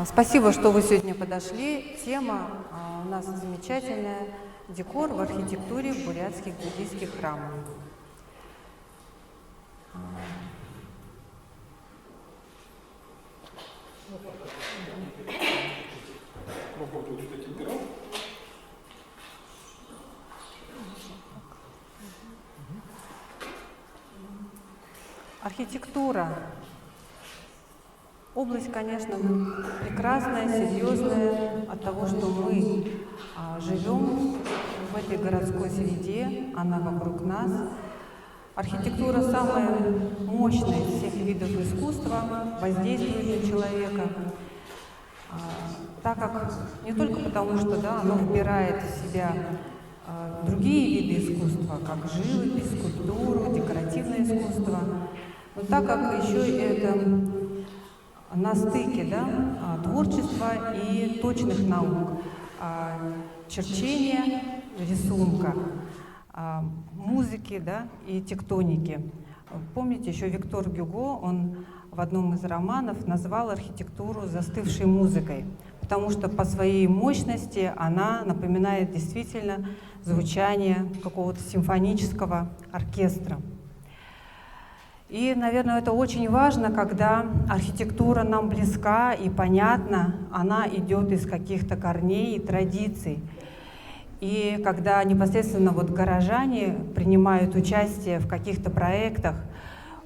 Спасибо, что вы сегодня подошли. Тема у нас замечательная – декор в архитектуре бурятских буддийских храмов. Архитектура. Область, конечно, прекрасная, серьезная от того, что мы живем в этой городской среде, она вокруг нас. Архитектура самая мощная из всех видов искусства, воздействует на человека, так как не только потому, что оно вбирает в себя другие виды искусства, как живопись, скульптуру, декоративное искусство, но так как еще это на стыке творчества и точных наук, черчения, рисунка, музыки и тектоники. Помните, еще Виктор Гюго, он в одном из романов назвал архитектуру застывшей музыкой, потому что по своей мощности она напоминает действительно звучание какого-то симфонического оркестра. И, наверное, это очень важно, когда архитектура нам близка и понятна, она идет из каких-то корней и традиций. И когда непосредственно горожане принимают участие в каких-то проектах,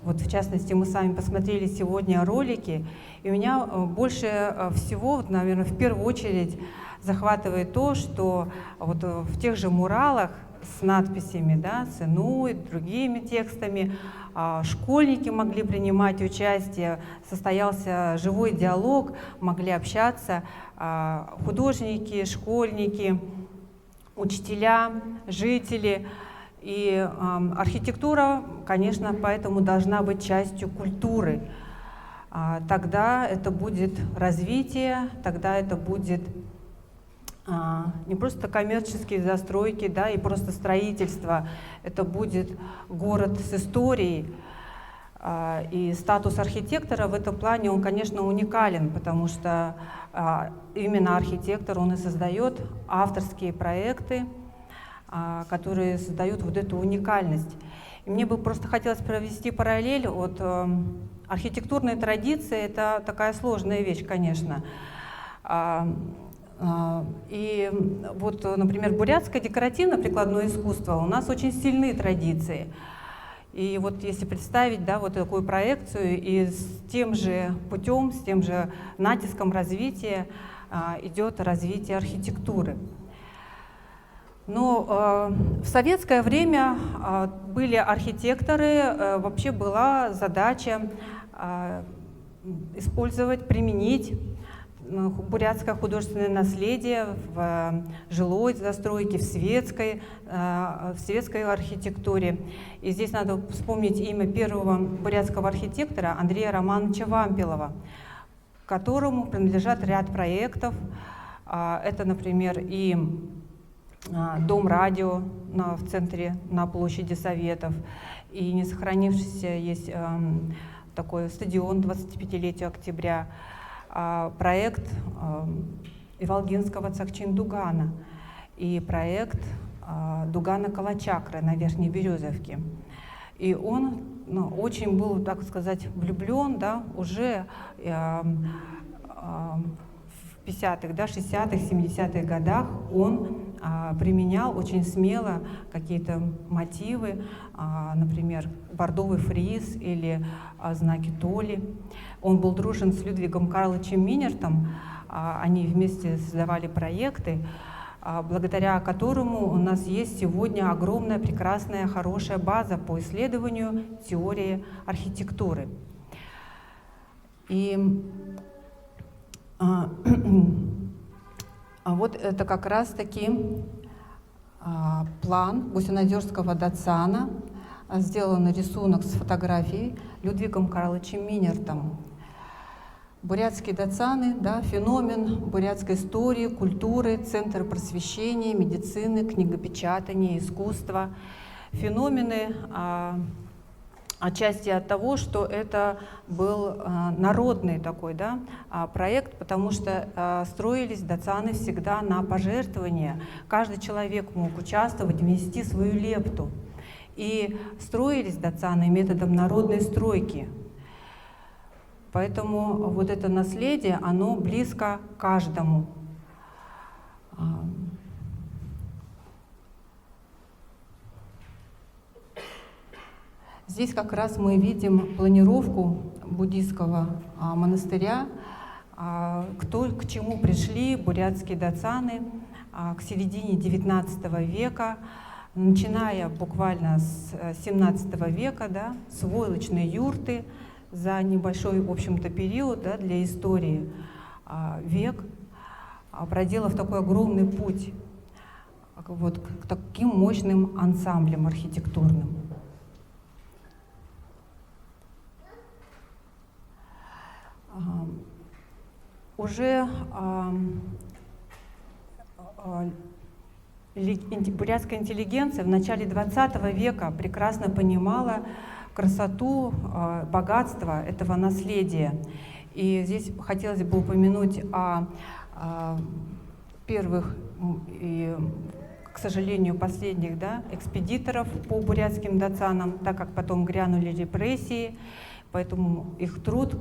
в частности, мы с вами посмотрели сегодня ролики, и меня больше всего, наверное, в первую очередь захватывает то, что в тех же муралах с надписями, с ИНУ и другими текстами, школьники могли принимать участие, состоялся живой диалог, могли общаться художники, школьники, учителя, жители. И архитектура, конечно, поэтому должна быть частью культуры. Тогда это будет развитие, тогда это будет не просто коммерческие застройки, и просто строительство, это будет город с историей. И статус архитектора в этом плане, он, конечно, уникален, потому что именно архитектор, он и создает авторские проекты, которые создают эту уникальность. И мне бы просто хотелось провести параллель. Архитектурные традиции — это такая сложная вещь, конечно. И например, бурятское декоративно-прикладное искусство, у нас очень сильные традиции. И если представить, такую проекцию, и с тем же путем, с тем же натиском развития идет развитие архитектуры. Но в советское время были архитекторы, вообще была задача использовать, применить бурятское художественное наследие в жилой застройке, в светской архитектуре. И здесь надо вспомнить имя первого бурятского архитектора Андрея Романовича Вампилова, которому принадлежат ряд проектов. Это, например, и Дом радио в центре, на площади Советов, и не сохранившийся есть такой стадион 25-летию октября, проект Иволгинского Цакчин-Дугана и проект Дугана Калачакры на Верхней Березовке. И он очень был, так сказать, влюблен, уже в 50-х, 60-х, 70-х годах он применял очень смело какие-то мотивы, например, бордовый фриз или знаки Толи. Он был дружен с Людвигом Карловичем Минертом, они вместе создавали проекты, благодаря которому у нас есть сегодня огромная, прекрасная, хорошая база по исследованию теории архитектуры. И это как раз-таки план Гусинозерского дацана, сделан рисунок с фотографией Людвигом Карловичем Минертом. Бурятские дацаны, феномен бурятской истории, культуры, центр просвещения, медицины, книгопечатания, искусства. Феномены отчасти от того, что это был народный такой, да, проект, потому что строились дацаны всегда на пожертвования. Каждый человек мог участвовать, внести свою лепту. И строились дацаны методом народной стройки. Поэтому вот это наследие, оно близко каждому. Здесь как раз мы видим планировку буддийского монастыря, к чему пришли бурятские дацаны к середине XIX века, начиная буквально с XVII века, да, с войлочной юрты за небольшой, в общем-то, период, да, для истории век, проделав такой огромный путь вот, к таким мощным ансамблям архитектурным. Уже бурятская интеллигенция в начале XX века прекрасно понимала красоту, богатство этого наследия. И здесь хотелось бы упомянуть о первых и, к сожалению, последних, да, экспедиторов по бурятским дацанам, так как потом грянули репрессии, поэтому их труд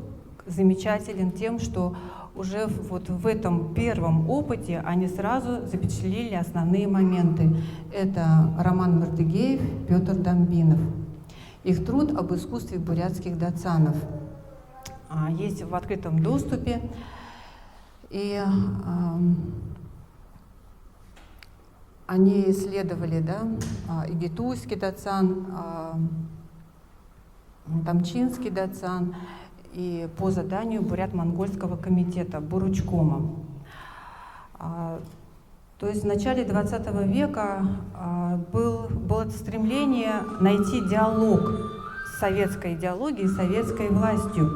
замечателен тем, что уже вот в этом первом опыте они сразу запечатлели основные моменты. Это Роман Мартыгеев, Петр Домбинов. Их труд об искусстве бурятских дацанов есть в открытом доступе. И они исследовали, да, игитуйский дацан, тамчинский дацан, и по заданию Бурят-Монгольского комитета Буручкома. То есть в начале XX века было это стремление найти диалог с советской идеологией, советской властью.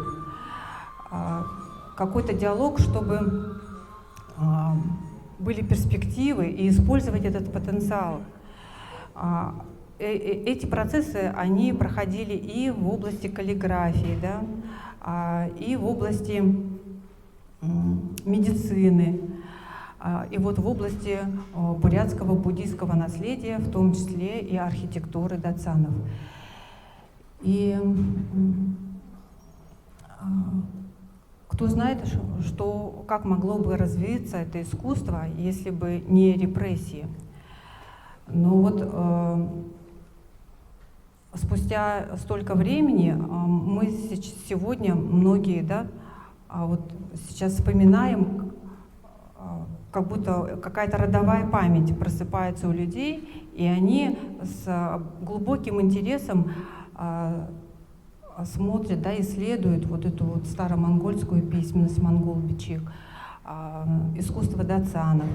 Какой-то диалог, чтобы были перспективы и использовать этот потенциал. Эти процессы, они проходили и в области каллиграфии, да, и в области медицины, и вот в области бурятского буддийского наследия, в том числе и архитектуры дацанов. И кто знает, как могло бы развиться это искусство, если бы не репрессии. Но вот спустя столько времени мы сегодня многие, да, вот сейчас вспоминаем, как будто какая-то родовая память просыпается у людей, и они с глубоким интересом смотрят, да, исследуют вот эту вот старомонгольскую письменность монгол-бичик, искусство дацанов.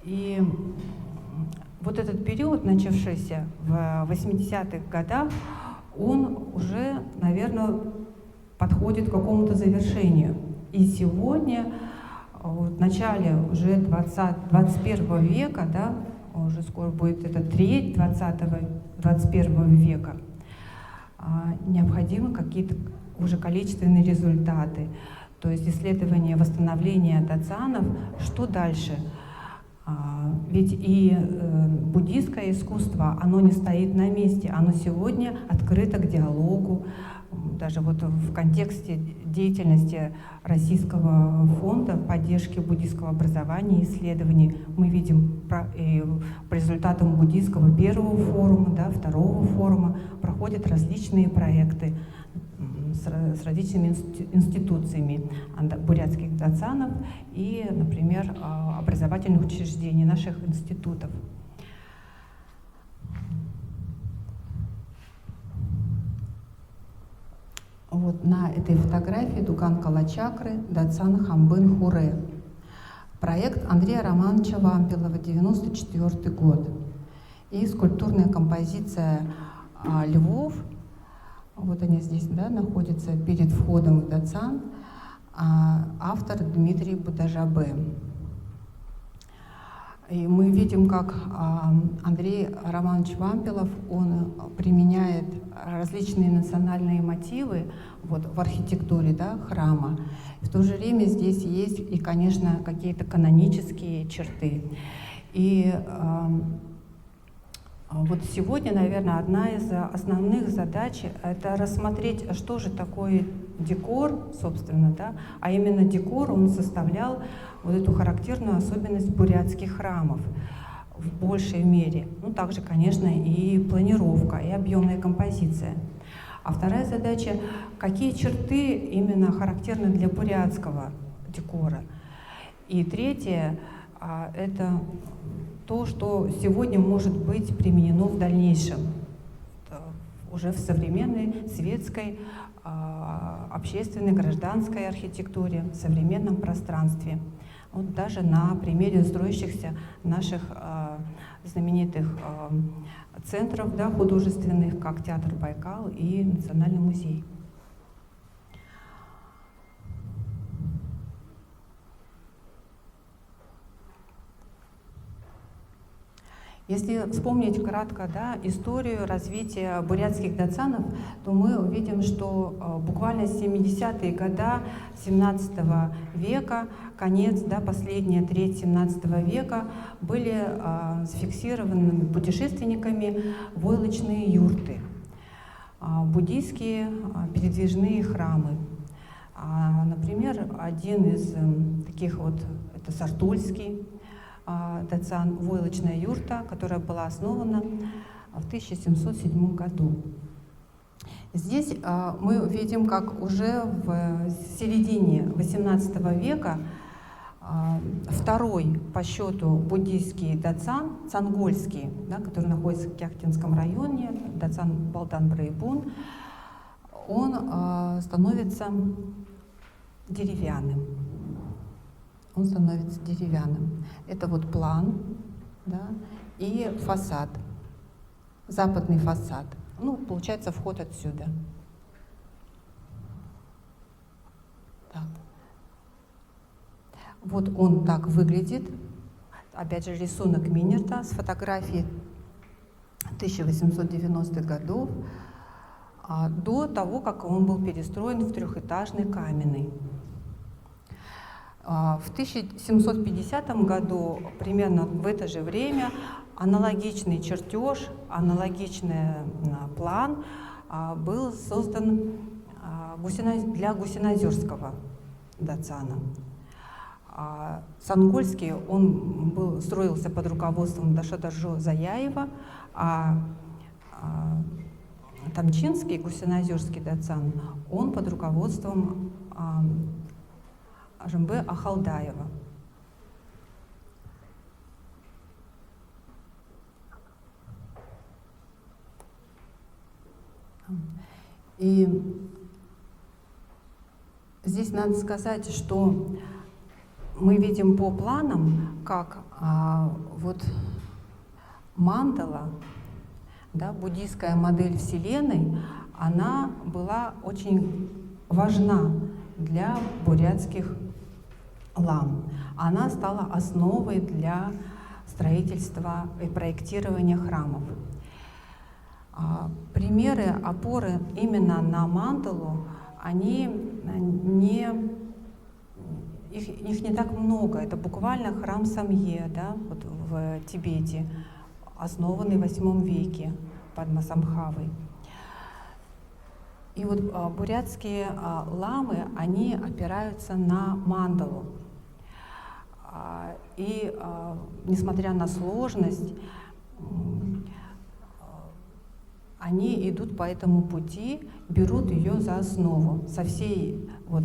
И вот этот период, начавшийся в 80-х годах, он уже, наверное, подходит к какому-то завершению. И сегодня, в начале уже 21 века, да, уже скоро будет это треть 21 века, необходимы какие-то уже количественные результаты. То есть исследование восстановления дацанов, что дальше? Ведь и буддийское искусство, оно не стоит на месте, оно сегодня открыто к диалогу. Даже вот в контексте деятельности Российского фонда поддержки буддийского образования и исследований мы видим по результатам буддийского первого форума, да, второго форума проходят различные проекты с различными институциями бурятских дацанов и, например, образовательных учреждений, наших институтов. Вот на этой фотографии Дуган Калачакры, Дацан Хамбын Хуре. Проект Андрея Романовича Вампилова, 1994 год. И скульптурная композиция львов. Вот они здесь, да, находятся перед входом в Дацан. Автор Дмитрий Будажабе. И мы видим, как Андрей Романович Вампилов, он применяет различные национальные мотивы вот, в архитектуре, да, храма. В то же время здесь есть и, конечно, какие-то канонические черты. И вот сегодня, наверное, одна из основных задач — это рассмотреть, что же такое декор, собственно, да, а именно декор, он составлял вот эту характерную особенность бурятских храмов в большей мере. Ну, также, конечно, и планировка, и объемная композиция. А вторая задача — какие черты именно характерны для бурятского декора. И третье — это то, что сегодня может быть применено в дальнейшем, уже в современной светской, общественной, гражданской архитектуре, в современном пространстве. Вот даже на примере строящихся наших знаменитых центров, да, художественных, как Театр Байкал и Национальный музей. Если вспомнить кратко, да, историю развития бурятских датсанов, то мы увидим, что буквально 70-е годы 17 века, конец, да, последняя треть 17 века, были зафиксированы путешественниками войлочные юрты, буддийские передвижные храмы. Например, один из таких вот, это Сартульский датсан, войлочная юрта, которая была основана в 1707 году. Здесь мы видим, как уже в середине XVIII века второй по счету буддийский датсан, Цангольский, да, который находится в Кяхтинском районе, датсан Балдан-Брейбун, он становится деревянным. Он становится деревянным. Это вот план, да, и фасад, западный фасад. Ну, получается, вход отсюда. Так. Вот он так выглядит. Опять же, рисунок Минерта с фотографии 1890-х годов, до того, как он был перестроен в трехэтажный каменный. В 1750 году, примерно в это же время, аналогичный чертеж, аналогичный план был создан для Гусиноозерского датсана. Цангольский, он строился под руководством Дашадаржо Заяева, а Тамчинский, Гусиноозерский датсан, он под руководством Ажымбе Ахалдаева. И здесь надо сказать, что мы видим по планам, как вот мандала, да, буддийская модель Вселенной, она была очень важна для бурятских лам. Она стала основой для строительства и проектирования храмов. Примеры опоры именно на мандалу, их не так много. Это буквально храм Самье, да, вот в Тибете, основанный в VIII веке под Масамхавой. И вот бурятские ламы, они опираются на мандалу. И несмотря на сложность, они идут по этому пути, берут ее за основу, со всей вот,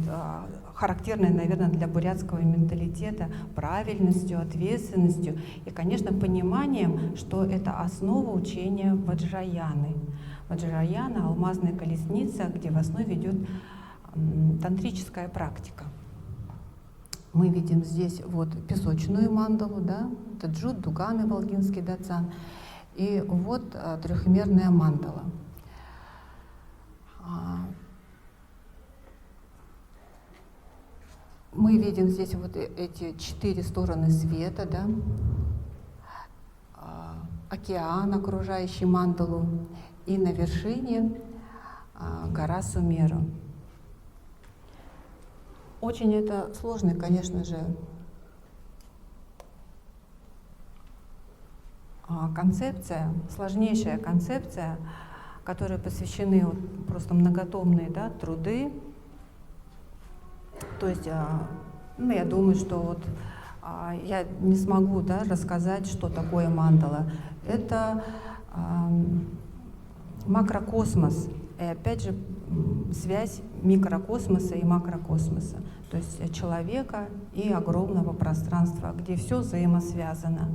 характерной, наверное, для бурятского менталитета правильностью, ответственностью и, конечно, пониманием, что это основа учения Ваджраяны. Ваджраяна — алмазная колесница, где в основе идет тантрическая практика. Мы видим здесь вот песочную мандалу, да, это Джут, Дуган и Волгинский датсан. И вот трехмерная мандала. Мы видим здесь вот эти 4 стороны света, да, океан, окружающий мандалу, и на вершине гора Сумеру. Очень это сложный, конечно же, концепция, сложнейшая концепция, которой посвящены вот просто многотомные, да, труды. То есть, ну, я думаю, что вот я не смогу, да, рассказать, что такое мандала. Это макрокосмос, и опять же связь микрокосмоса и макрокосмоса, то есть человека и огромного пространства, где все взаимосвязано.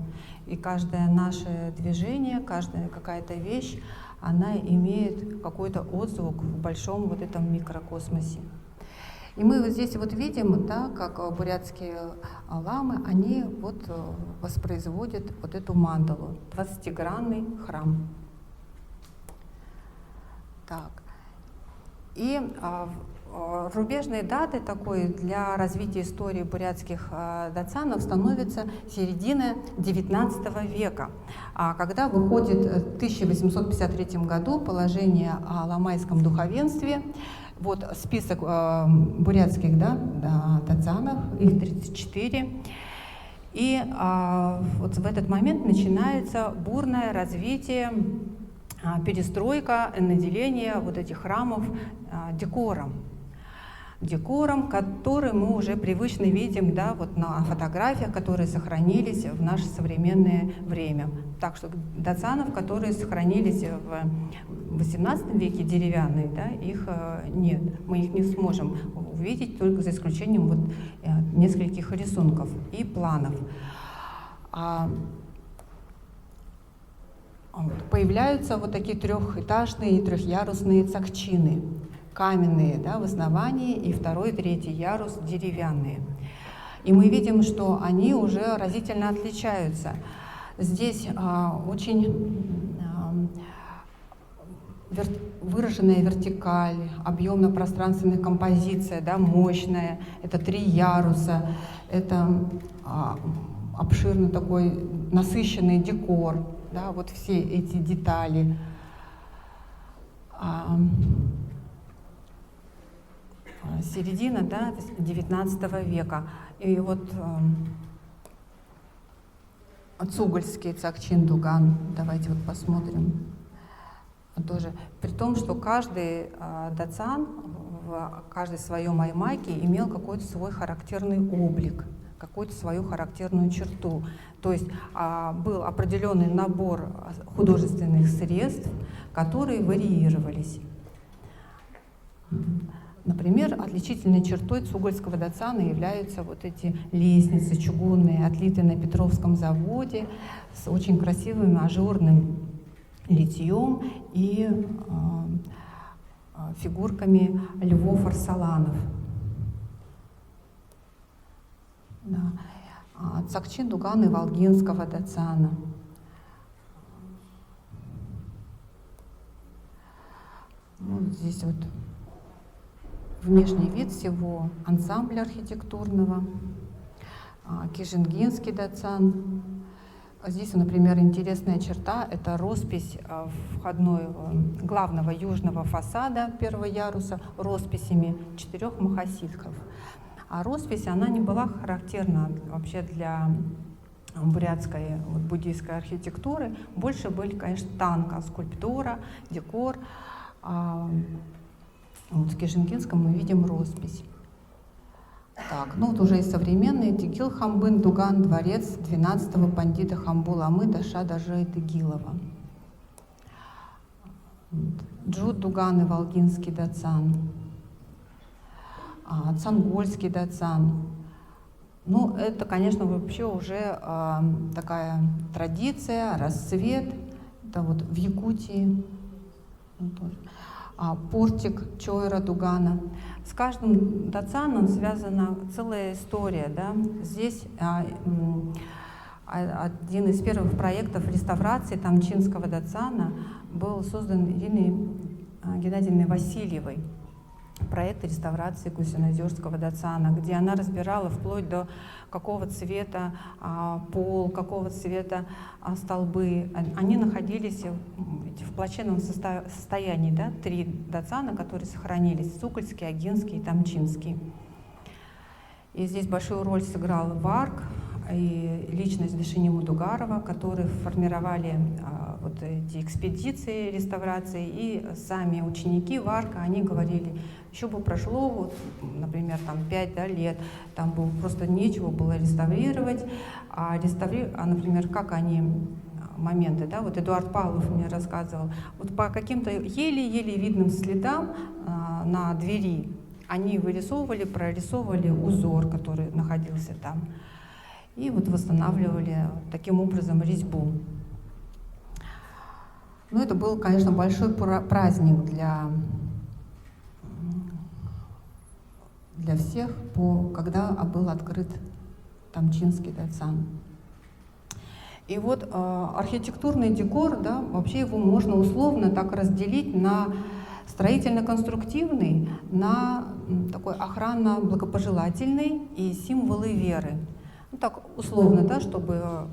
И каждое наше движение, каждая какая-то вещь, она имеет какой-то отзвук в большом вот этом микрокосмосе. И мы вот здесь вот видим, да, как бурятские ламы, они вот воспроизводят вот эту мандалу, 20-гранный храм. Так. И рубежной датой такой для развития истории бурятских датсанов становится середина XIX века, когда выходит в 1853 году положение о ламайском духовенстве. Вот список бурятских, да, датсанов, их 34. И вот в этот момент начинается бурное развитие, перестройка, наделение вот этих храмов декором, который мы уже привычно видим, да, вот на фотографиях, которые сохранились в наше современное время. Так что датсанов, которые сохранились в XVIII веке деревянные, да, их нет. Мы их не сможем увидеть, только за исключением вот нескольких рисунков и планов. Появляются вот такие трехэтажные и трехъярусные цакчины, каменные, да, в основании, и второй, третий ярус деревянные. И мы видим, что они уже разительно отличаются. Здесь очень выраженная вертикаль, объемно-пространственная композиция, да, мощная. Это 3 яруса, это обширный такой насыщенный декор, да, вот все эти детали. Середина, да, XIX века. И вот Цугульский Цакчин Дуган, давайте вот посмотрим. Тоже, при том, что каждый датсан в каждой своем аймаке имел какой-то свой характерный облик, какую-то свою характерную черту. То есть был определенный набор художественных средств, которые варьировались. Например, отличительной чертой цугульского датсана являются вот эти лестницы чугунные, отлитые на Петровском заводе, с очень красивым ажурным литьем и фигурками львов-арсаланов. Да. Цакчин Дуганы Волгинского датсана. Вот здесь вот внешний вид всего ансамбля архитектурного, Кижингинский датсан. Здесь, например, интересная черта — это роспись входной главного южного фасада первого яруса росписями 4 махасидхов. А роспись, она не была характерна вообще для бурятской вот, буддийской архитектуры. Больше были, конечно, танка, скульптура, декор. Вот в Кижингинском мы видим роспись. Так, ну вот уже и современные. Тегил Хамбын Дуган, дворец 12-го пандита Хамбуламы Даша Дажи Тегилова. Джуд Дуган и Волгинский датсан. Цангольский датсан. Ну, это, конечно, вообще уже такая традиция, расцвет. Это вот в Якутии. Портик Чойра Дугана. С каждым датсаном связана целая история. Да? Здесь один из первых проектов реставрации тамчинского датсана был создан Ириной Геннадьевной Васильевой. проект реставрации Гусиноозерского дацана, где она разбирала вплоть до какого цвета пол, какого цвета столбы. Они находились в плачевном состоянии, да, 3 дацана, которые сохранились: Сокольский, Огинский и Тамчинский. И здесь большую роль сыграл Варк и личность Дашини Мудугарова, которые формировали вот эти экспедиции реставрации. И сами ученики Варка, они говорили, еще бы прошло, вот, например, там 5 лет, там было просто нечего было реставрировать, например, как они моменты, да, вот Эдуард Павлов мне рассказывал, вот по каким-то еле-еле видным следам на двери они вырисовывали, прорисовывали узор, который находился там, и вот восстанавливали таким образом резьбу. Ну, это был, конечно, большой праздник для всех, когда был открыт Тамчинский дацан. И вот архитектурный декор, да, вообще его можно условно так разделить на строительно-конструктивный, на такой охранно-благопожелательный и символы веры. Ну, так условно, да, чтобы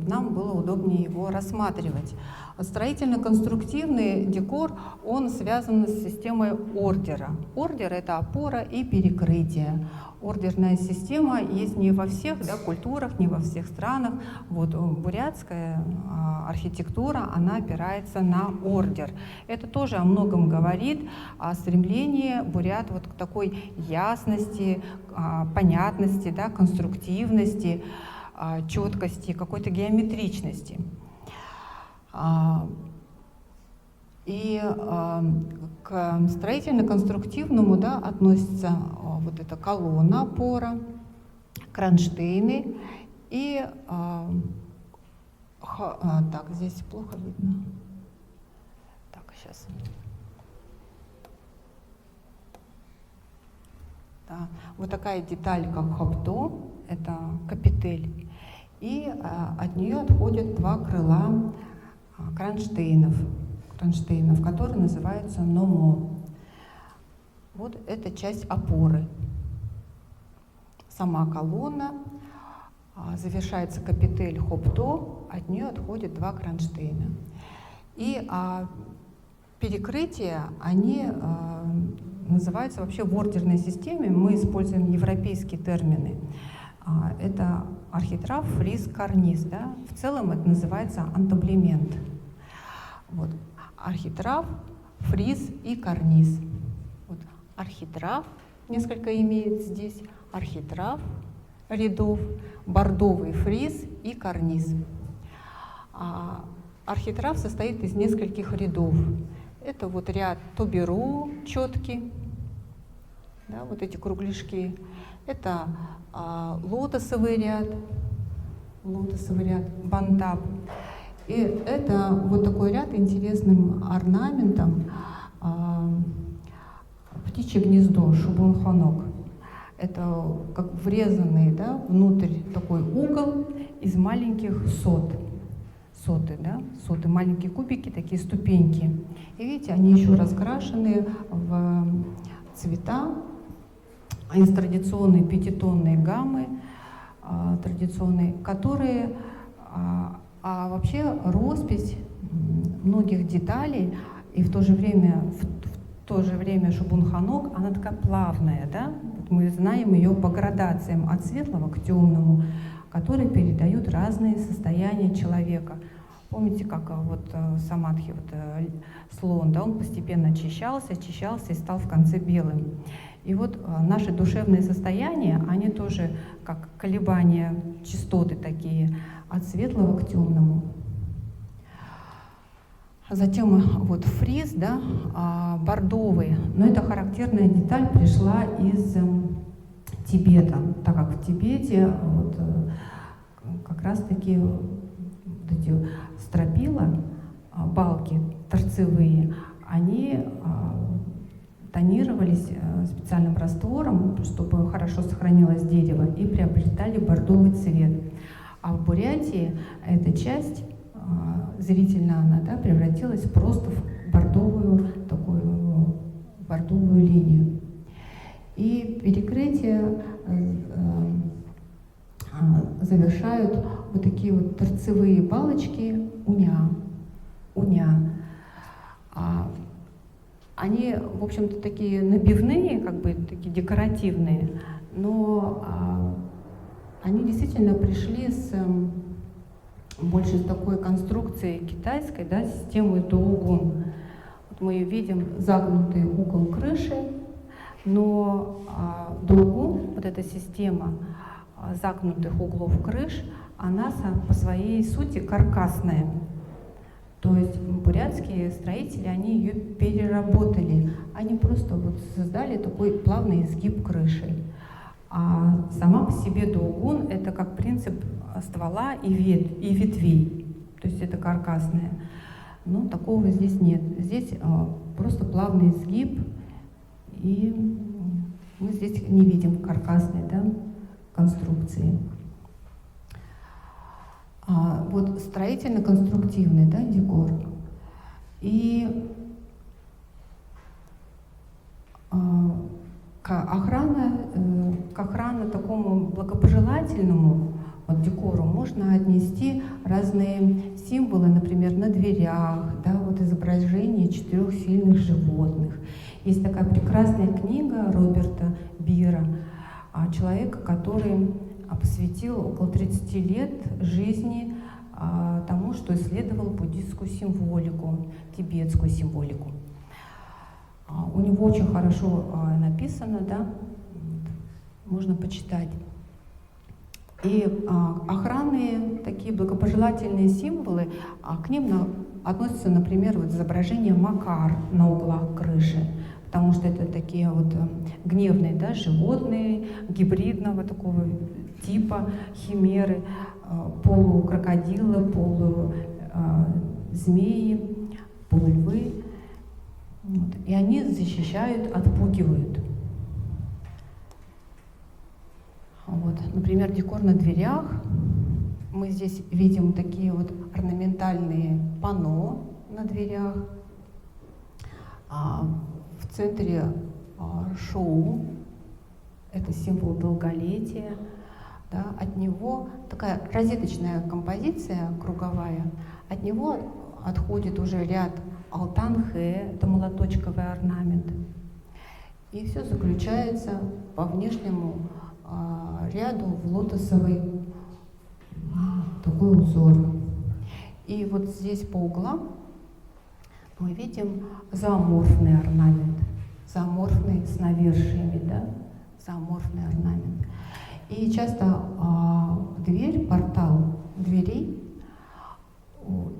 нам было удобнее его рассматривать. Строительно-конструктивный декор, он связан с системой ордера. Ордер — это опора и перекрытие. Ордерная система есть не во всех, да, культурах, не во всех странах. Вот бурятская архитектура, она опирается на ордер. Это тоже о многом говорит, о стремлении бурят вот к такой ясности, понятности, да, конструктивности, четкости, какой-то геометричности. И к строительно-конструктивному, да, относится вот эта колонна, опора, кронштейны и так, здесь плохо видно. Так, сейчас. Да, вот такая деталь, как хопто, это капитель, и от нее отходят 2 крыла кронштейнов, которые называются номо. Вот это часть опоры. Сама колонна, завершается капитель хопто, от нее отходят 2 кронштейна. И перекрытия, они называются вообще в ордерной системе, мы используем европейские термины. Это архитрав, фриз, карниз. Да? В целом это называется антаблемент. Вот. Архитрав, фриз и карниз. Вот. Архитрав несколько имеет здесь, архитрав рядов, бордовый фриз и карниз. Архитрав состоит из нескольких рядов. Это вот ряд тоберу четкий, да, вот эти кругляшки. Это лотосовый ряд, бантаб. И это вот такой ряд интересным орнаментом, птичье гнездо, шубунхонок. Это как врезанный, да, внутрь такой угол из маленьких соты, да, соты, маленькие кубики, такие ступеньки. И видите, они еще раскрашены в цвета из традиционной пятитонной гаммы, традиционной, которые, вообще роспись многих деталей, и в то же время шубунхонок, она такая плавная, да? Мы знаем ее по градациям от светлого к темному, которые передают разные состояния человека. Помните, как вот самадхи, вот, слон, да, он постепенно очищался и стал в конце белым. И вот наши душевные состояния, они тоже как колебания, частоты такие, от светлого к темному. Затем вот фриз, да, бордовый, но эта характерная деталь пришла из Тибета, так как в Тибете вот, как раз-таки вот эти стропила, балки торцевые, они тонировались специальным раствором, чтобы хорошо сохранилось дерево, и приобретали бордовый цвет. А в Бурятии эта часть, зрительно она, да, превратилась просто в бордовую такую бордовую линию. И перекрытие завершают вот такие вот торцевые палочки уня. Они, в общем-то, такие набивные, как бы такие декоративные, но они действительно пришли больше с такой конструкцией китайской, да, системой доугун. Вот мы видим загнутый угол крыши, но доугун, вот эта система загнутых углов крыш, она по своей сути каркасная. То есть бурятские строители, они ее переработали. Они просто вот создали такой плавный изгиб крыши. А сама по себе доугун — это как принцип ствола и ветвей. То есть это каркасное. Но такого здесь нет. Здесь просто плавный изгиб, и мы здесь не видим каркасной, да, конструкции. Вот строительно-конструктивный, да, декор. И к охране такому благопожелательному вот декору можно отнести разные символы, например, на дверях, да, вот изображение 4 сильных животных. Есть такая прекрасная книга Роберта Бира, человека, который посвятил около 30 лет жизни тому, что исследовал буддистскую символику, тибетскую символику. У него очень хорошо написано, да, можно почитать. И охранные такие благопожелательные символы, к ним относятся, например, вот изображение макар на углах крыши, потому что это такие вот гневные, да, животные, гибридного такого типа, химеры, полукрокодилы, полузмеи, полульвы. Вот. И они защищают, отпугивают. Вот. Например, декор на дверях. Мы здесь видим такие вот орнаментальные панно на дверях. В центре шоу. Это символ долголетия. Да, от него такая розеточная композиция круговая, от него отходит уже ряд алтанхэ, это молоточковый орнамент. И все заключается по внешнему ряду в лотосовый такой узор. И вот здесь по углам мы видим зооморфный орнамент, зооморфный с навершиями, да, зооморфный орнамент. И часто дверь, портал дверей,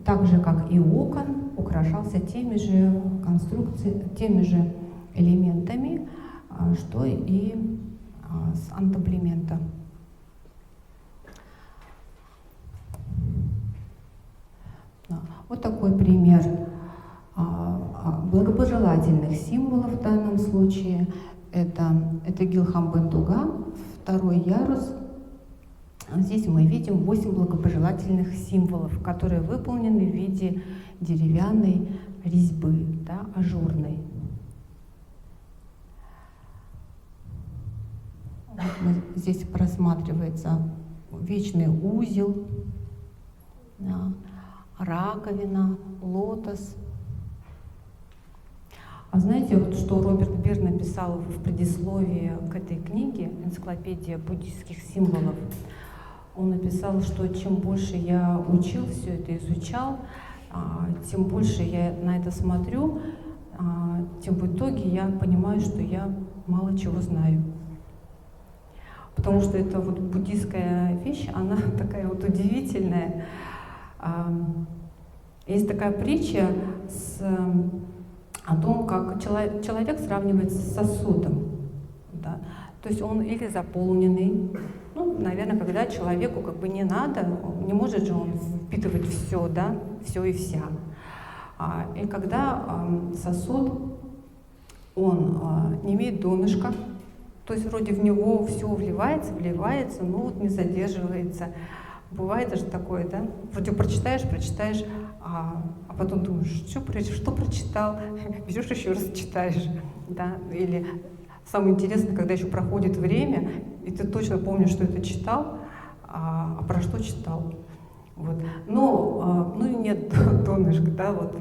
так же как и окон, украшался теми же конструкциями, теми же элементами, что и с антаблемента. Вот такой пример благопожелательных символов в данном случае. Это Гилхамбын-дуга, второй ярус. Здесь мы видим 8 благопожелательных символов, которые выполнены в виде деревянной резьбы, да, ажурной. Здесь просматривается вечный узел, да, раковина, лотос. А знаете, вот что Роберт Бир написал в предисловии к этой книге «Энциклопедия буддийских символов»? Он написал, что чем больше я учил, все это изучал, тем больше я на это смотрю, тем в итоге я понимаю, что я мало чего знаю. Потому что это вот буддийская вещь, она такая вот удивительная. Есть такая притча о том, как человек сравнивается с сосудом. Да? То есть он или заполненный, ну, наверное, когда человеку как бы не надо, не может же он впитывать все, да, все и вся. И когда сосуд, он не имеет донышка, то есть вроде в него все вливается, но вот не задерживается. Бывает даже такое, да? Вроде прочитаешь, а потом думаешь, что прочитал, берешь еще раз читаешь, да, или самое интересное, когда еще проходит время, и ты точно помнишь, что это читал, а про что читал. Вот. Ну и нет, донышка, да, вот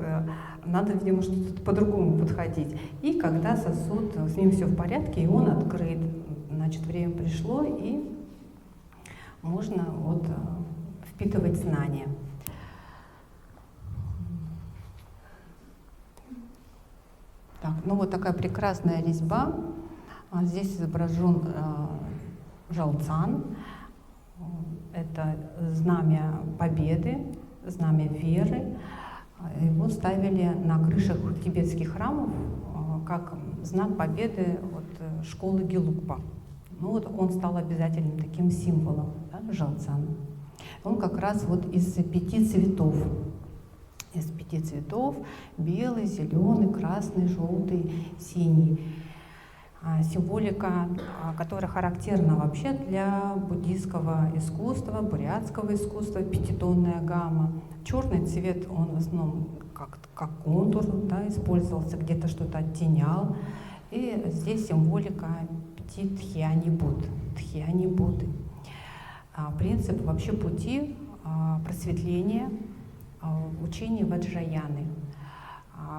надо, видимо, что-то по-другому подходить. И когда сосуд, с ним все в порядке, и он открыт, значит, время пришло, и можно вот впитывать знания. Так, ну вот такая прекрасная резьба. Здесь изображен жалцан. Это знамя победы, знамя веры. Его ставили на крышах тибетских храмов как знак победы от школы Гелугпа. Ну вот он стал обязательным таким символом, да, жалцан. Он как раз вот из 5 цветов. Из 5 цветов: белый, зеленый, красный, желтый, синий. Символика, которая характерна вообще для буддийского искусства, бурятского искусства, 5-тонная гамма. Черный цвет, он в основном как контур, да, использовался, где-то что-то оттенял. И здесь символика 5 тхьяни Будды. Принцип вообще пути просветления в учении Ваджраяны,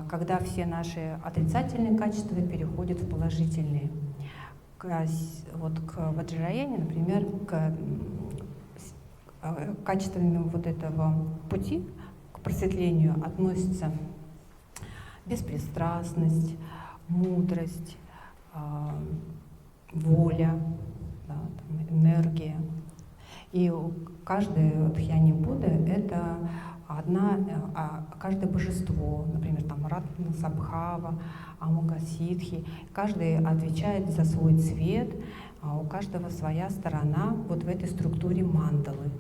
когда все наши отрицательные качества переходят в положительные. Вот к Ваджраяне, например, к качествам вот этого пути, к просветлению относятся беспристрастность, мудрость, воля, да, там, энергия. И каждый тхьяни Будда — это каждое божество, например, там Ратна Сабхава, Амугасидхи, каждый отвечает за свой цвет, а у каждого своя сторона вот в этой структуре мандалы.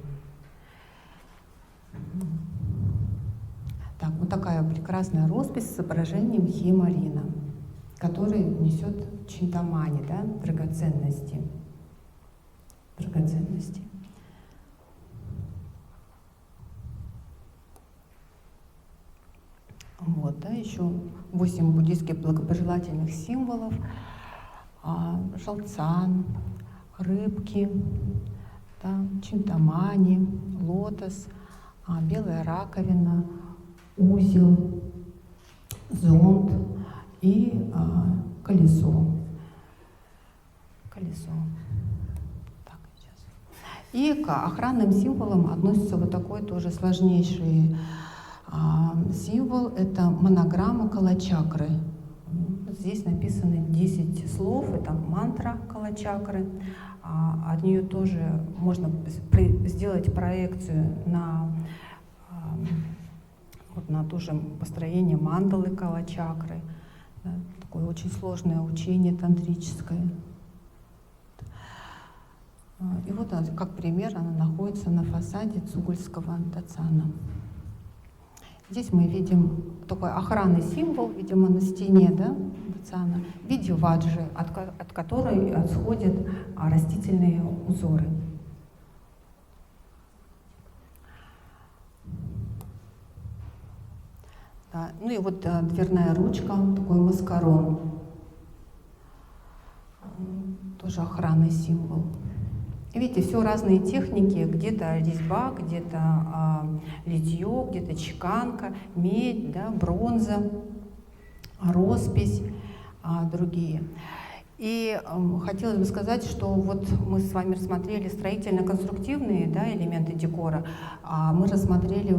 Так, вот такая прекрасная роспись с изображением Химарина, который несет чинтамани, да, драгоценности. Вот, да, еще 8 буддийских благопожелательных символов: жалцан, рыбки, да, чинтамани, лотос, белая раковина, узел, зонт и колесо. Так, сейчас. И к охранным символам относится вот такой тоже сложнейший символ. Это монограмма калачакры. Здесь написано 10 слов, это мантра калачакры. От нее тоже можно сделать проекцию на тоже построение мандалы калачакры. Такое очень сложное учение тантрическое. И вот, как пример, она находится на фасаде Цугульского дацана. Здесь мы видим такой охранный символ, видимо, на стене, да, дацана, в виде ваджи, от которой отходят растительные узоры. Да. Ну и вот дверная ручка, такой маскарон, тоже охранный символ. Видите, все разные техники, где-то резьба, где-то литье, где-то чеканка, медь, да, бронза, роспись, другие. И хотелось бы сказать, что вот мы с вами рассмотрели строительно-конструктивные, да, элементы декора, мы рассмотрели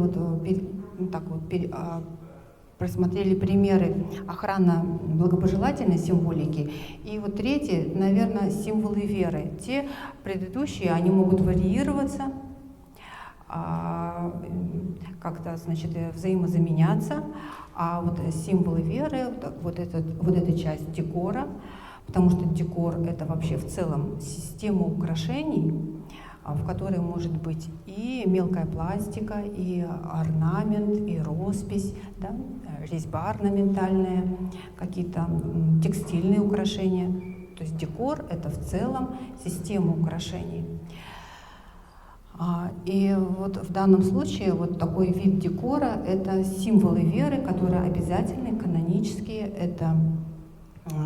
просмотрели примеры охранно-благопожелательной символики. И вот третье, наверное, символы веры. Те предыдущие, они могут варьироваться, как-то, значит, взаимозаменяться. А вот символы веры, вот эта часть декора, потому что декор — это вообще в целом система украшений, в которой может быть и мелкая пластика, и орнамент, и роспись, да, резьба орнаментальная, какие-то текстильные украшения. То есть декор — это в целом система украшений. И вот в данном случае вот такой вид декора — это символы веры, которые обязательны, канонические. Это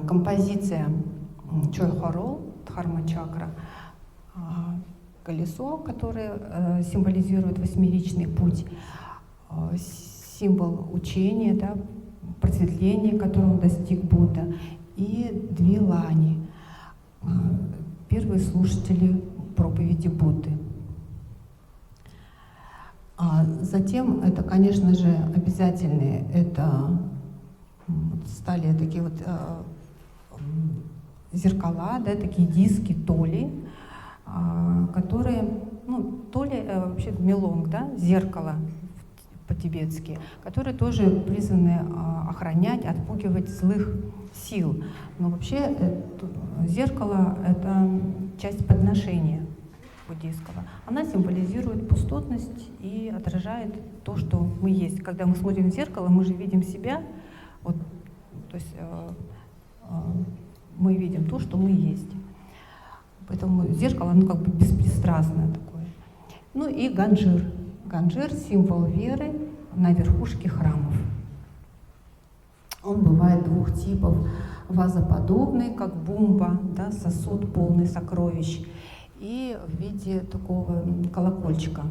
композиция Чойхоро, Дхарма-чакра, колесо, которое символизирует восьмеричный путь, символ учения, да, просветления, которого достиг Будда, и две лани, первые слушатели проповеди Будды. Затем это, конечно же, обязательные, это стали такие вот зеркала, да, такие диски толи, которые, ну, толи вообще мелонг, да, зеркало по-тибетски, которые тоже призваны охранять, отпугивать злых сил. Но вообще зеркало — это часть подношения буддийского. Она символизирует пустотность и отражает то, что мы есть. Когда мы смотрим в зеркало, мы же видим себя, вот, то есть мы видим то, что мы есть. Поэтому зеркало, оно как бы беспристрастное такое. Ну и ганджир. Ганджир — символ веры на верхушке храмов. Он бывает двух типов: вазоподобный, как бумба, да, сосуд полный сокровищ, и в виде такого колокольчика,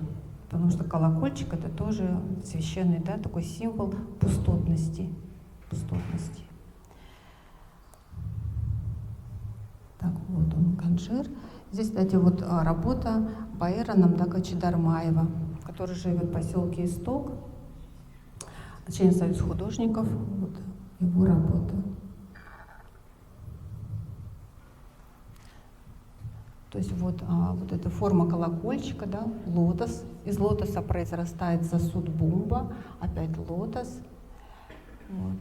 потому что колокольчик — это тоже священный, да, такой символ пустотности. Так, вот он, ганджир. Здесь, кстати, вот работа Баэра Намдака Чидармаева, который живет в поселке Исток, член Союза художников, вот его работа. То есть вот эта форма колокольчика, да, лотос. Из лотоса произрастает сосуд бумба, опять лотос. Вот.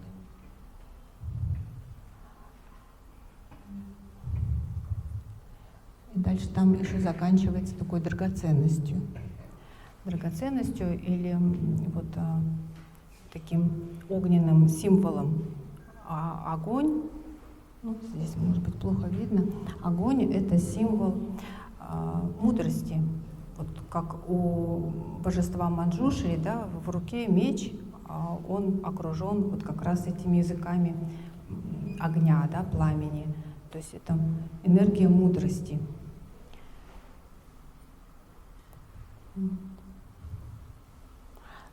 И дальше там еще заканчивается такой драгоценностью. Драгоценностью или вот таким огненным символом. А огонь, ну, здесь может быть плохо видно, огонь — это символ мудрости. Вот как у божества Манджушри, да, в руке меч, он окружен вот как раз этими языками огня, да, пламени. То есть это энергия мудрости.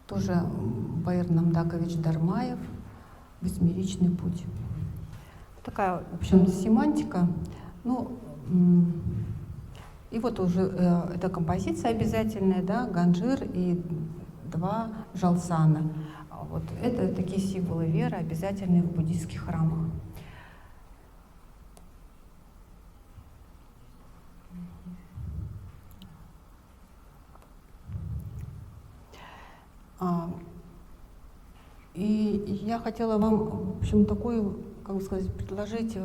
Тоже Баэр Намдакович Дармаев, «Восьмеричный путь». Такая, в общем, семантика. Ну, и вот уже эта композиция обязательная, да, ганджир и два жалсана. Вот это такие символы веры, обязательные в буддийских храмах. И я хотела вам, в общем, такой, как бы сказать, предложить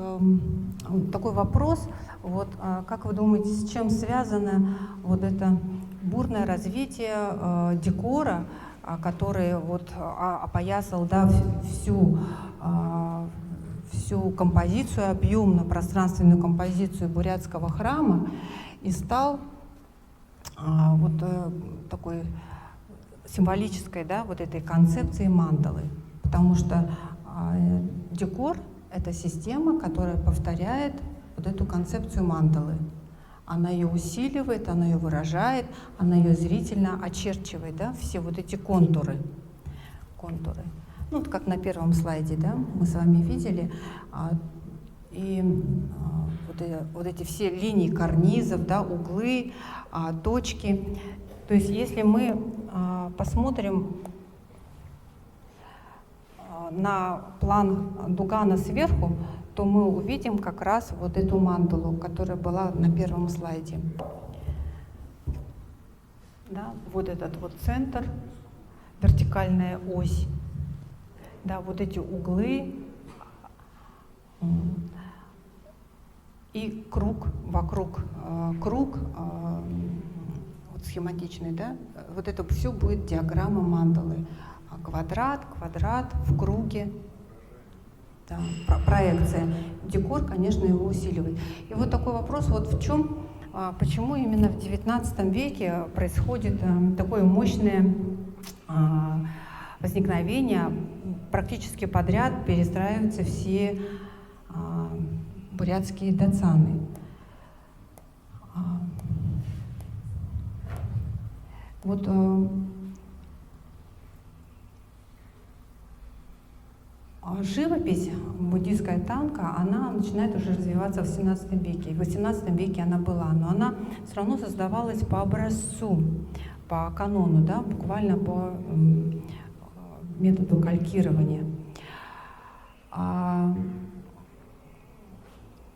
такой вопрос. Вот, как вы думаете, с чем связано вот это бурное развитие декора, который вот опоясал, да, всю композицию, объемно-пространственную композицию бурятского храма и стал вот такой символической, да, вот этой концепции мандалы, потому что декор — это система, которая повторяет вот эту концепцию мандалы. Она ее усиливает, она ее выражает, она ее зрительно очерчивает, да, все вот эти контуры. Ну, вот как на первом слайде, да, мы с вами видели, и вот эти все линии карнизов, да, углы, точки. То есть если мы посмотрим на план Дугана сверху, то мы увидим как раз вот эту мандалу, которая была на первом слайде. Да, вот этот вот центр, вертикальная ось, да, вот эти углы и круг вокруг, круг схематичный, да, вот это все будет диаграмма мандалы. Квадрат в круге, да, проекция. Декор, конечно, его усиливает. И вот такой вопрос, вот в чем почему именно в XIX веке происходит такое мощное возникновение, практически подряд перестраиваются все бурятские дацаны. Вот живопись буддийская танка, она начинает уже развиваться в XVII веке. В XVIII веке она была, но она все равно создавалась по образцу, по канону, да, буквально по методу калькирования.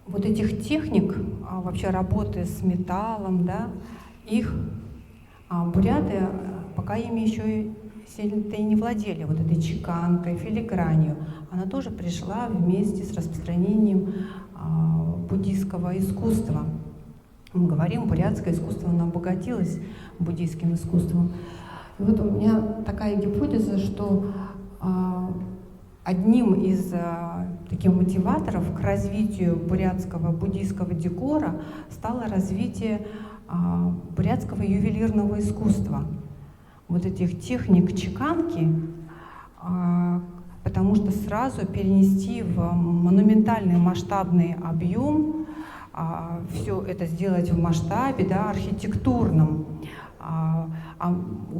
Вот этих техник, вообще работы с металлом, да, их буряты пока ими еще и сильно-то и не владели, вот этой чеканкой, филигранью. Она тоже пришла вместе с распространением буддийского искусства. Мы говорим, бурятское искусство, оно обогатилось буддийским искусством. И вот у меня такая гипотеза, что одним из таких мотиваторов к развитию бурятского буддийского декора стало развитие бурятского ювелирного искусства. Вот этих техник чеканки, потому что сразу перенести в монументальный масштабный объем, все это сделать в масштабе, да, архитектурном.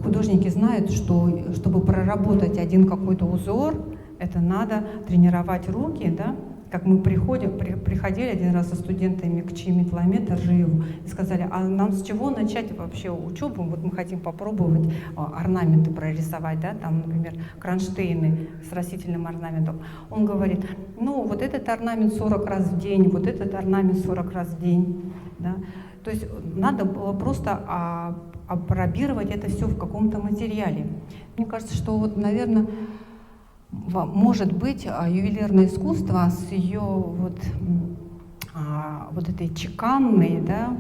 Художники знают, что чтобы проработать один какой-то узор, это надо тренировать руки, да? Как мы приходили один раз со студентами к Чимитламе Таржиеву и сказали, а нам с чего начать вообще учебу? Вот мы хотим попробовать орнаменты прорисовать, да? Там, например, кронштейны с растительным орнаментом. Он говорит, ну вот этот орнамент 40 раз в день, вот этот орнамент 40 раз в день. Да? То есть надо было просто апробировать это все в каком-то материале. Мне кажется, что вот, наверное, может быть, ювелирное искусство с ее вот этой чеканной, да,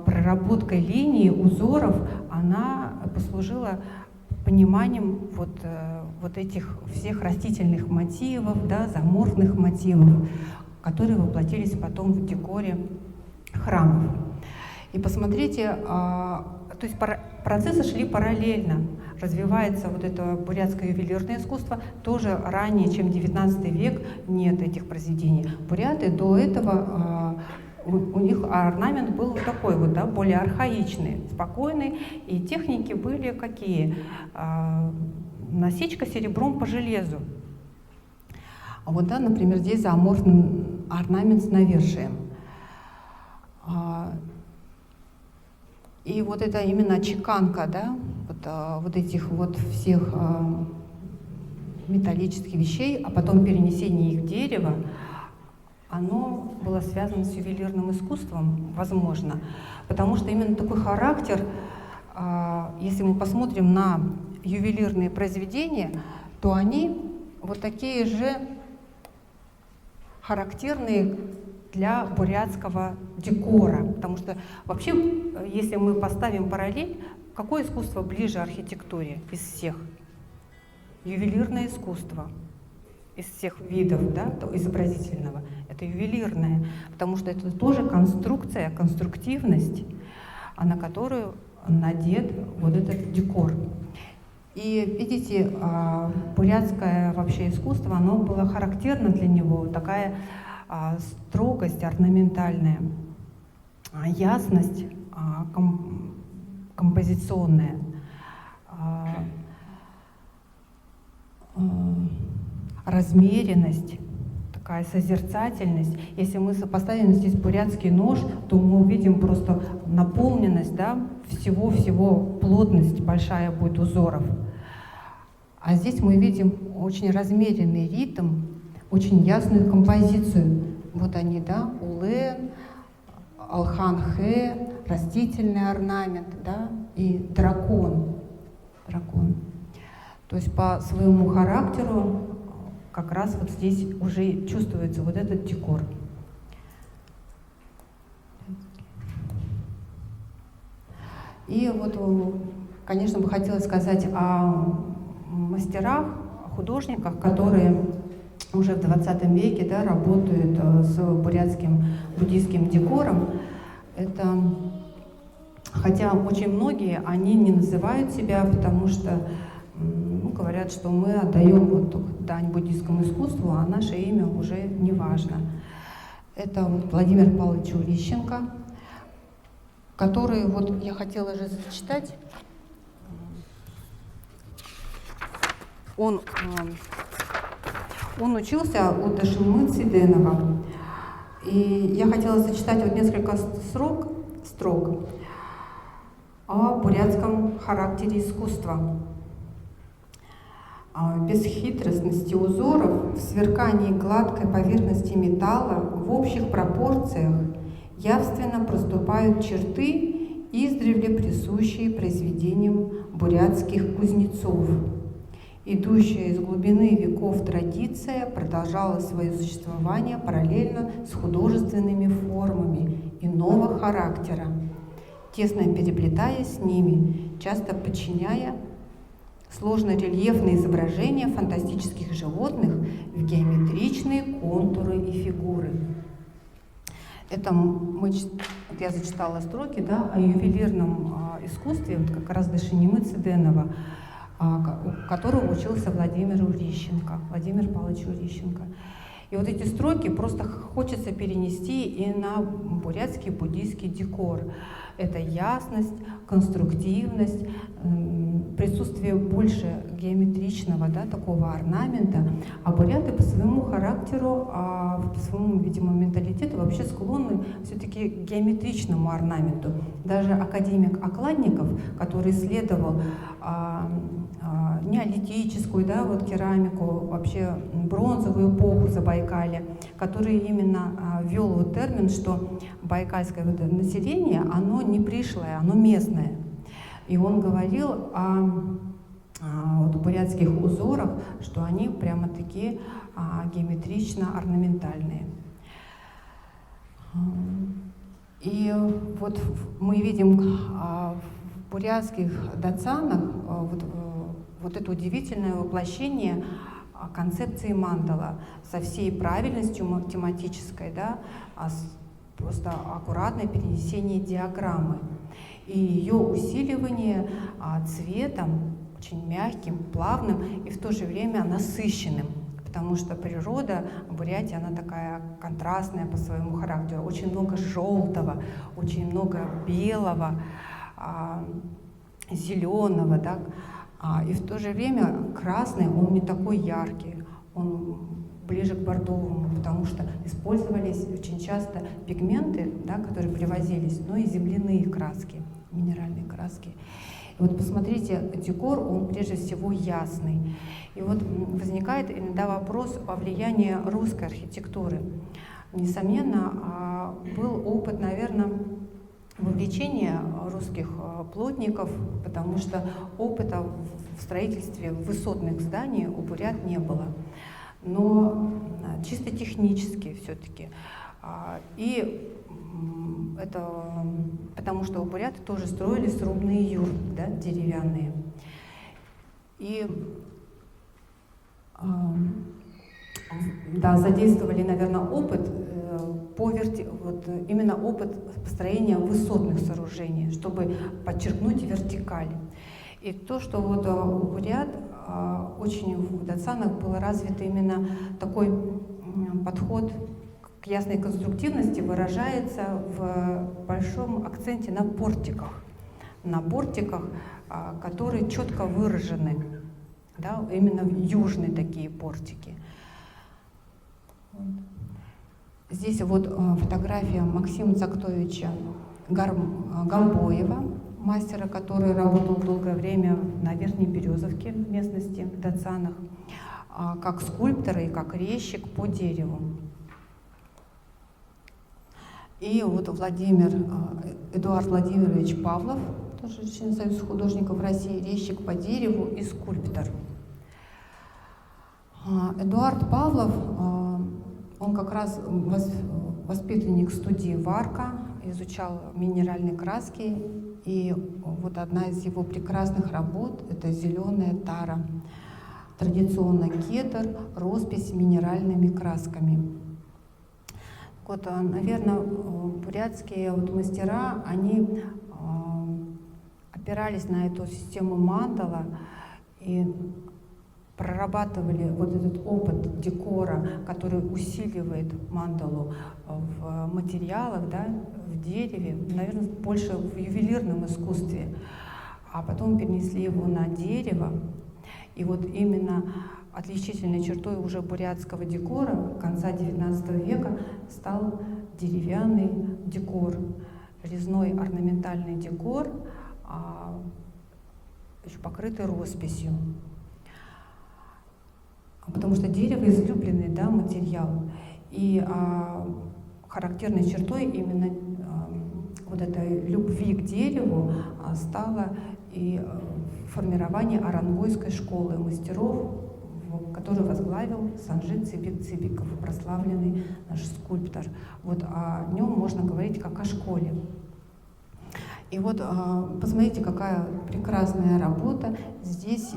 проработкой линий, узоров, она послужила пониманием вот этих всех растительных мотивов, да, зооморфных мотивов, которые воплотились потом в декоре храмов. И посмотрите, то есть процессы шли параллельно. Развивается вот это бурятское ювелирное искусство тоже ранее, чем XIX век, нет этих произведений. Буряты до этого, у них орнамент был вот такой вот, да, более архаичный, спокойный, и техники были какие? Насечка серебром по железу. Вот, да, например, здесь зооморфный орнамент с навершием. И вот это именно чеканка, да, вот этих вот всех металлических вещей, а потом перенесение их в дерево, оно было связано с ювелирным искусством, возможно, потому что именно такой характер, если мы посмотрим на ювелирные произведения, то они вот такие же характерные для бурятского декора. Потому что вообще, если мы поставим параллель, какое искусство ближе архитектуре из всех? Ювелирное искусство. Из всех видов, да, изобразительного. Это ювелирное. Потому что это тоже конструкция, конструктивность, на которую надет вот этот декор. И видите, бурятское вообще искусство, оно было характерно для него, такая строгость орнаментальная, ясность композиционная, размеренность, такая созерцательность. Если мы сопоставим здесь бурятский нож, то мы увидим просто наполненность, да, всего, плотность большая будет узоров. А здесь мы видим очень размеренный ритм, очень ясную композицию. Вот они, да, улен, алхан-хэ, растительный орнамент, да, и дракон. То есть по своему характеру как раз вот здесь уже чувствуется вот этот декор. И вот, конечно, бы хотелось сказать о мастерах, художниках, которые уже в 20 веке, да, работают с бурятским буддийским декором. Это Хотя очень многие, они не называют себя, потому что говорят, что мы отдаем вот дань буддийскому искусству, а наше имя уже не важно. Это вот Владимир Павлович Урищенко, который, вот я хотела же зачитать, он учился у Дашимы Циденова. И я хотела зачитать вот несколько строк о бурятском характере искусства. Бесхитростности узоров, в сверкании гладкой поверхности металла, в общих пропорциях явственно проступают черты, издревле присущие произведениям бурятских кузнецов. Идущая из глубины веков традиция продолжала свое существование параллельно с художественными формами иного характера, тесно переплетаясь с ними, часто подчиняя сложно-рельефные изображения фантастических животных в геометричные контуры и фигуры. Это я зачитала строки, да, о ювелирном искусстве, вот как раз Дашинимы Циденова, которого учился Владимир Павлович Урищенко. И вот эти строки просто хочется перенести и на бурятский буддийский декор. Это ясность, конструктивность, присутствие больше геометричного, да, такого орнамента. А буряты по своему характеру, по своему, видимо, менталитету вообще склонны все-таки к геометричному орнаменту. Даже академик Окладников, который исследовал неолитическую, да, вот керамику, вообще бронзовую эпоху Забайкалья, который именно ввел вот термин, что байкальское население, оно не пришлое, оно местное. И он говорил о бурятских узорах, что они прямо-таки геометрично-орнаментальные. И вот мы видим в бурятских дацанах вот это удивительное воплощение концепции мандала со всей правильностью математической, да, просто аккуратное перенесение диаграммы и ее усиливание цветом, очень мягким, плавным и в то же время насыщенным, потому что природа Бурятии, она такая контрастная по своему характеру, очень много желтого, очень много белого, зеленого, да, и в то же время красный, он не такой яркий, он ближе к бордовому, потому что использовались очень часто пигменты, да, которые привозились, но и земляные краски, минеральные краски. И вот посмотрите, декор, он прежде всего ясный. И вот возникает иногда вопрос о влиянии русской архитектуры. Несомненно, был опыт, наверное, вовлечение русских плотников, потому что опыта в строительстве высотных зданий у бурят не было. Но чисто технически все-таки. И это потому что у буряты тоже строили срубные юрты, да, деревянные. И да, задействовали, наверное, опыт именно опыт построения высотных сооружений, чтобы подчеркнуть вертикаль. И то, что вот у бурят очень в дацанах был развит именно такой подход к ясной конструктивности, выражается в большом акценте на портиках, которые четко выражены, да, именно южные такие портики. Здесь вот фотография Максима Цактовича Гамбоева, мастера, который работал долгое время на Верхней Березовке, в местности, в Дацанах, как скульптор и как резчик по дереву. И вот Эдуард Владимирович Павлов, тоже член Союза художников России, резчик по дереву и скульптор. Эдуард Павлов, он как раз воспитанник студии Варка, изучал минеральные краски, и вот одна из его прекрасных работ — это «Зеленая тара», традиционно кедр, роспись минеральными красками. Вот, наверное, бурятские мастера, они опирались на эту систему мандала и прорабатывали вот этот опыт декора, который усиливает мандалу в материалах, да, в дереве, наверное, больше в ювелирном искусстве, а потом перенесли его на дерево. И вот именно отличительной чертой уже бурятского декора конца XIX века стал деревянный декор, резной орнаментальный декор, еще покрытый росписью. Потому что дерево излюбленный, да, материал. И характерной чертой именно вот этой любви к дереву стало и формирование Орангойской школы мастеров, которую возглавил Санжит Цыбик-Цыбиков, прославленный наш скульптор. Вот о нем можно говорить как о школе. И вот посмотрите, какая прекрасная работа. Здесь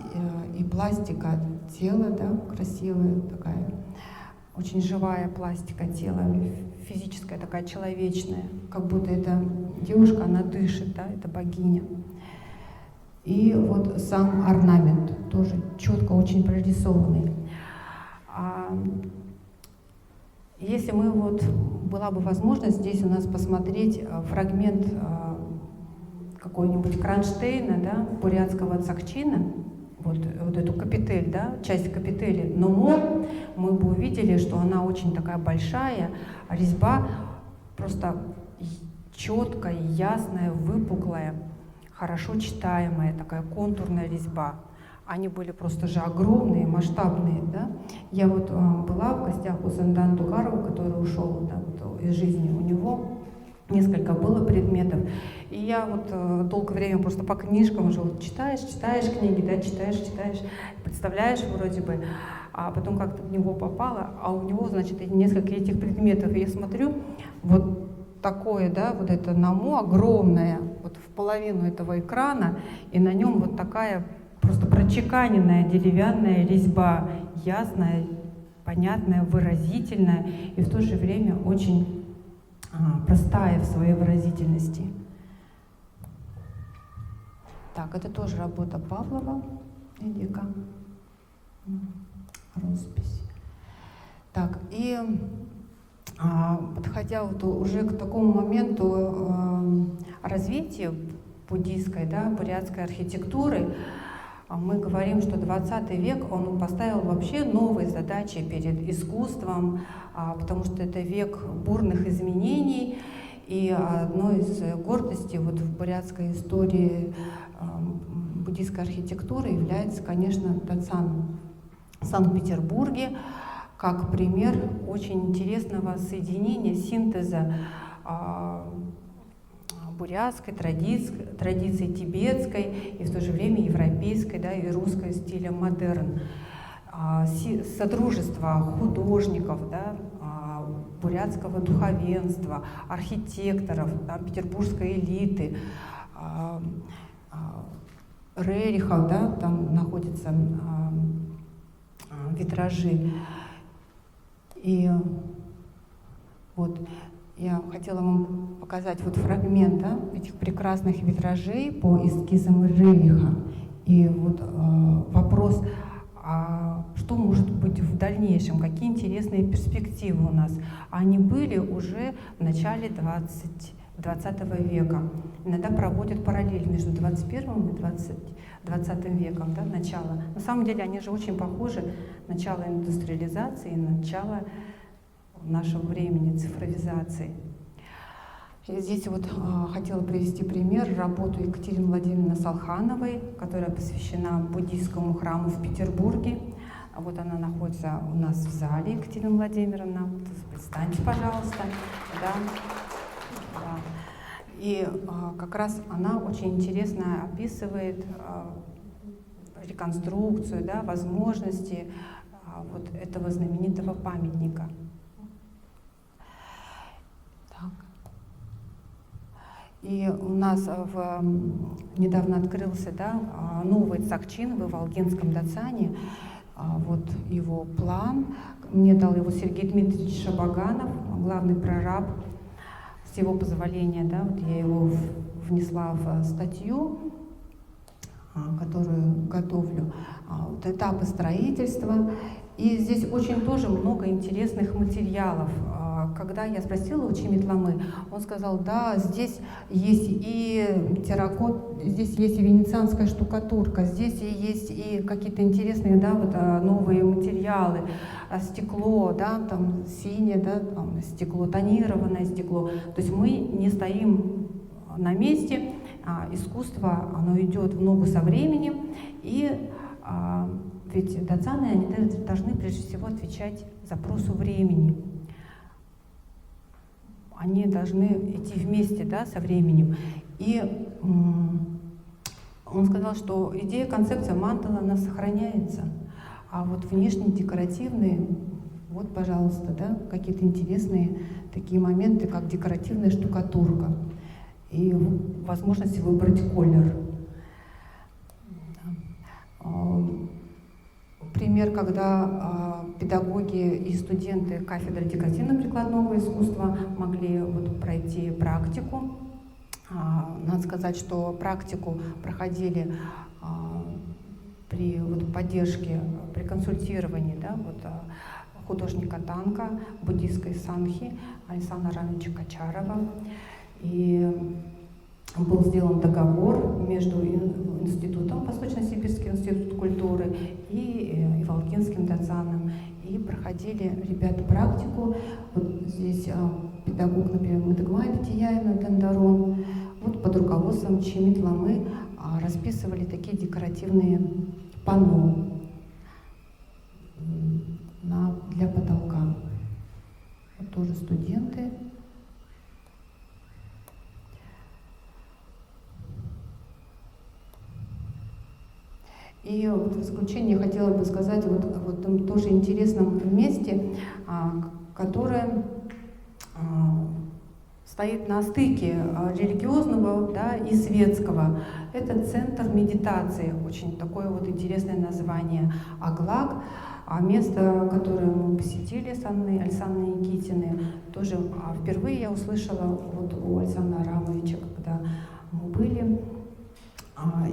и пластика тела, да, красивая такая, очень живая пластика тела, физическая такая, человечная, как будто эта девушка, она дышит, да, это богиня. И вот сам орнамент тоже четко очень прорисованный. Если мы вот, была бы возможность здесь у нас посмотреть фрагмент какой-нибудь кронштейна, да, бурятского цакчина, вот эту капитель, да, часть капители, но мы бы увидели, что она очень такая большая, резьба просто четкая, ясная, выпуклая, хорошо читаемая, такая контурная резьба. Они были просто же огромные, масштабные, да. Я вот была в гостях у Сандан Тугарова, который ушел, да, вот, из жизни. У него несколько было предметов. И я вот долгое время просто по книжкам уже вот читаешь книги, да, читаешь, представляешь вроде бы, а потом как-то в него попало, а у него, значит, несколько этих предметов. И я смотрю, вот такое, да, вот это намо огромное, вот в половину этого экрана, и на нем вот такая просто прочеканенная деревянная резьба, ясная, понятная, выразительная, и в то же время очень простая в своей выразительности. Так, это тоже работа Павлова, Эдика, роспись. Так, и подходя вот уже к такому моменту развития буддийской, да, бурятской архитектуры, мы говорим, что 20 век он поставил вообще новые задачи перед искусством, потому что это век бурных изменений, и одной из гордостей вот в бурятской истории буддийской архитектуры является, конечно, Дацан в Санкт-Петербурге, как пример очень интересного соединения, синтеза бурятской традиции тибетской и в то же время европейской, да, и русской стиля модерн. Содружество художников, да, бурятского духовенства, архитекторов, да, петербургской элиты, Рерихов, да, там находятся витражи. И вот я хотела вам показать вот фрагмент, да, этих прекрасных витражей по эскизам Рериха. И вот вопрос, что может быть в дальнейшем, какие интересные перспективы у нас. Они были уже в начале 20 века. Иногда проводят параллель между 21 и 20 веком, да, начало. На самом деле они же очень похожи, начало индустриализации и начало нашего времени, цифровизации. И здесь вот хотела привести пример работу Екатерины Владимировны Салхановой, которая посвящена буддийскому храму в Петербурге. Вот она находится у нас в зале, Екатерина Владимировна. Представьте, пожалуйста. Да. Да. И как раз она очень интересно описывает реконструкцию, да, возможности вот этого знаменитого памятника. И у нас недавно открылся, да, новый цакчин в Волгинском Дацане. Вот его план. Мне дал его Сергей Дмитриевич Шабаганов, главный прораб. С его позволения, да, вот я его внесла в статью которую готовлю, вот этапы строительства. И здесь очень тоже много интересных материалов. Когда я спросила у Чимитламы, он сказал, да, здесь есть и терракот, здесь есть и венецианская штукатурка, здесь и есть и какие-то интересные, да, вот, новые материалы, стекло, да, там синее, да, там стекло, тонированное стекло. То есть мы не стоим на месте, искусство, оно идет в ногу со временем, и ведь дацаны, они должны прежде всего отвечать запросу времени. Они должны идти вместе, да, со временем. И он сказал, что идея, концепция мандалы, она сохраняется, а вот внешние декоративные, вот, пожалуйста, да, какие-то интересные такие моменты, как декоративная штукатурка и возможность выбрать колер. Пример, когда педагоги и студенты кафедры декоративно-прикладного искусства могли вот пройти практику. Надо сказать, что практику проходили при вот поддержке, при консультировании, да, вот, художника танка, буддийской санхи Александра Рамовича Качарова. И был сделан договор между институтом, Восточно-Сибирский институт культуры, и Иволгинским дацаном. И проходили ребята практику. Вот здесь педагог, например, Мадыгмай Питияевна Дандарон, вот под руководством Чимитламы расписывали такие декоративные панно для потолка. Вот тоже студенты. И вот в заключение хотела бы сказать вот в этом тоже интересном месте, которое стоит на стыке религиозного, да, и светского. Это центр медитации, очень такое вот интересное название Аглак. А место, которое мы посетили с Александрой Никитиной, тоже впервые я услышала вот у Александра Арамовича, когда мы были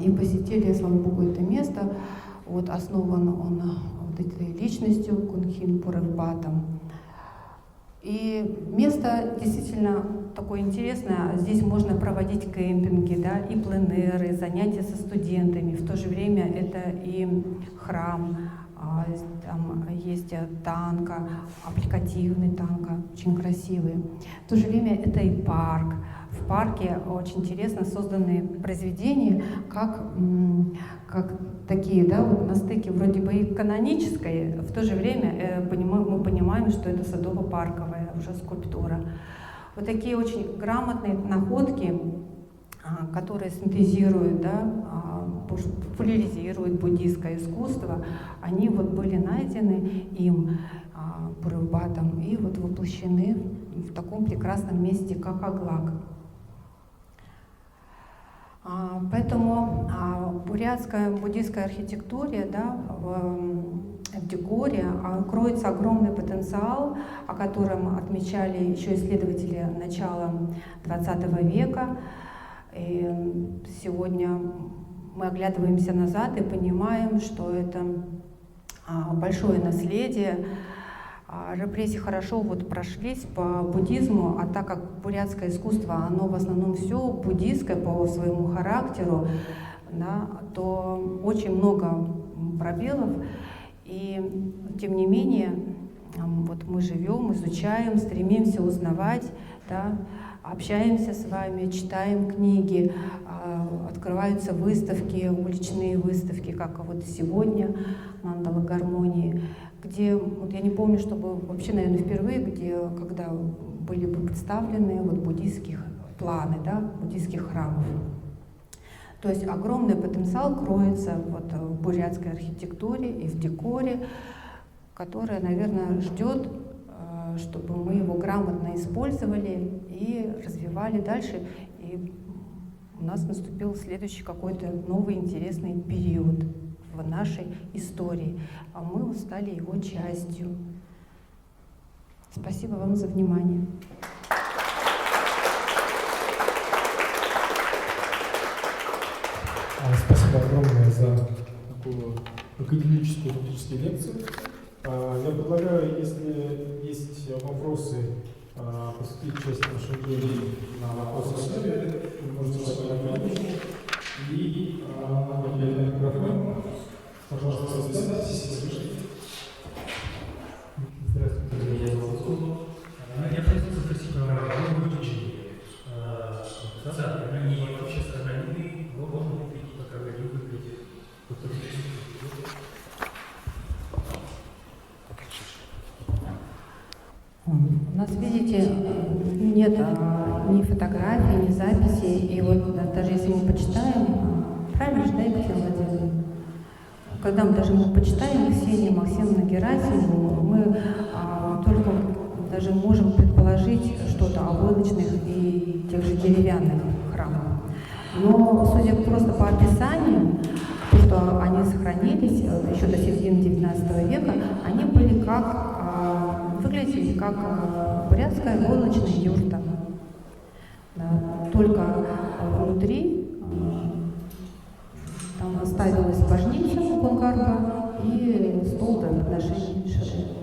и посетили, слава богу, это место. Вот основан он вот этой личностью Кунхин Пуревбатом. И место действительно такое интересное. Здесь можно проводить кемпинги, да, и пленеры, занятия со студентами. В то же время это и храм, там есть танка, аппликативный танка, очень красивый. В то же время это и парк. В парке очень интересно созданы произведения, как такие, да, вот на стыке вроде бы и канонической, в то же время мы понимаем, что это садово-парковая уже скульптура. Вот такие очень грамотные находки, которые синтезируют, да, популяризируют буддийское искусство, они вот были найдены им, Пуревбатом, и вот воплощены в таком прекрасном месте, как Аглак. Поэтому в бурятской буддийской архитектуре, да, в декоре кроется огромный потенциал, о котором отмечали еще исследователи начала XX века. И сегодня мы оглядываемся назад и понимаем, что это большое наследие. Репрессии хорошо вот прошлись по буддизму, а так как бурятское искусство, оно в основном все буддийское по своему характеру, да, то очень много пробелов. И тем не менее, вот мы живем, изучаем, стремимся узнавать, да, общаемся с вами, читаем книги, открываются выставки, уличные выставки, как вот сегодня «Мандала гармонии», где, вот я не помню, чтобы вообще, наверное, впервые, когда были бы представлены вот буддийские планы, да, буддийских храмов. То есть огромный потенциал кроется вот в бурятской архитектуре и в декоре, которая, наверное, ждет, чтобы мы его грамотно использовали и развивали дальше. И у нас наступил следующий какой-то новый интересный период в нашей истории, а мы стали его частью. Спасибо вам за внимание. Спасибо. спасибо огромное за такую академическую фактическую лекцию. Я предлагаю, если есть вопросы, посвятить часть нашей теории на вопросы. Вы можете задать. И микрофон. Пожалуйста, представьтесь. Здравствуйте, меня зовут Кузов. Я хотел спросить про выключение. Они вообще сохранены, но можно увидеть, как они выглядят. У нас, видите, нет ни фотографий, ни записей. И вот даже если мы почитаем, правильно же, да, Екатерина Владимировна? Когда мы даже почитаем Ксению Максимовну Герасимову, мы только даже можем предположить что-то о войлочных и тех же деревянных храмах. Но, судя просто по описанию, то, что они сохранились еще до середины XIX века, они были выглядели как бурятская войлочная юрта. Да, только внутри там ставилась божница Конгарга и стол для подношения шашлыка.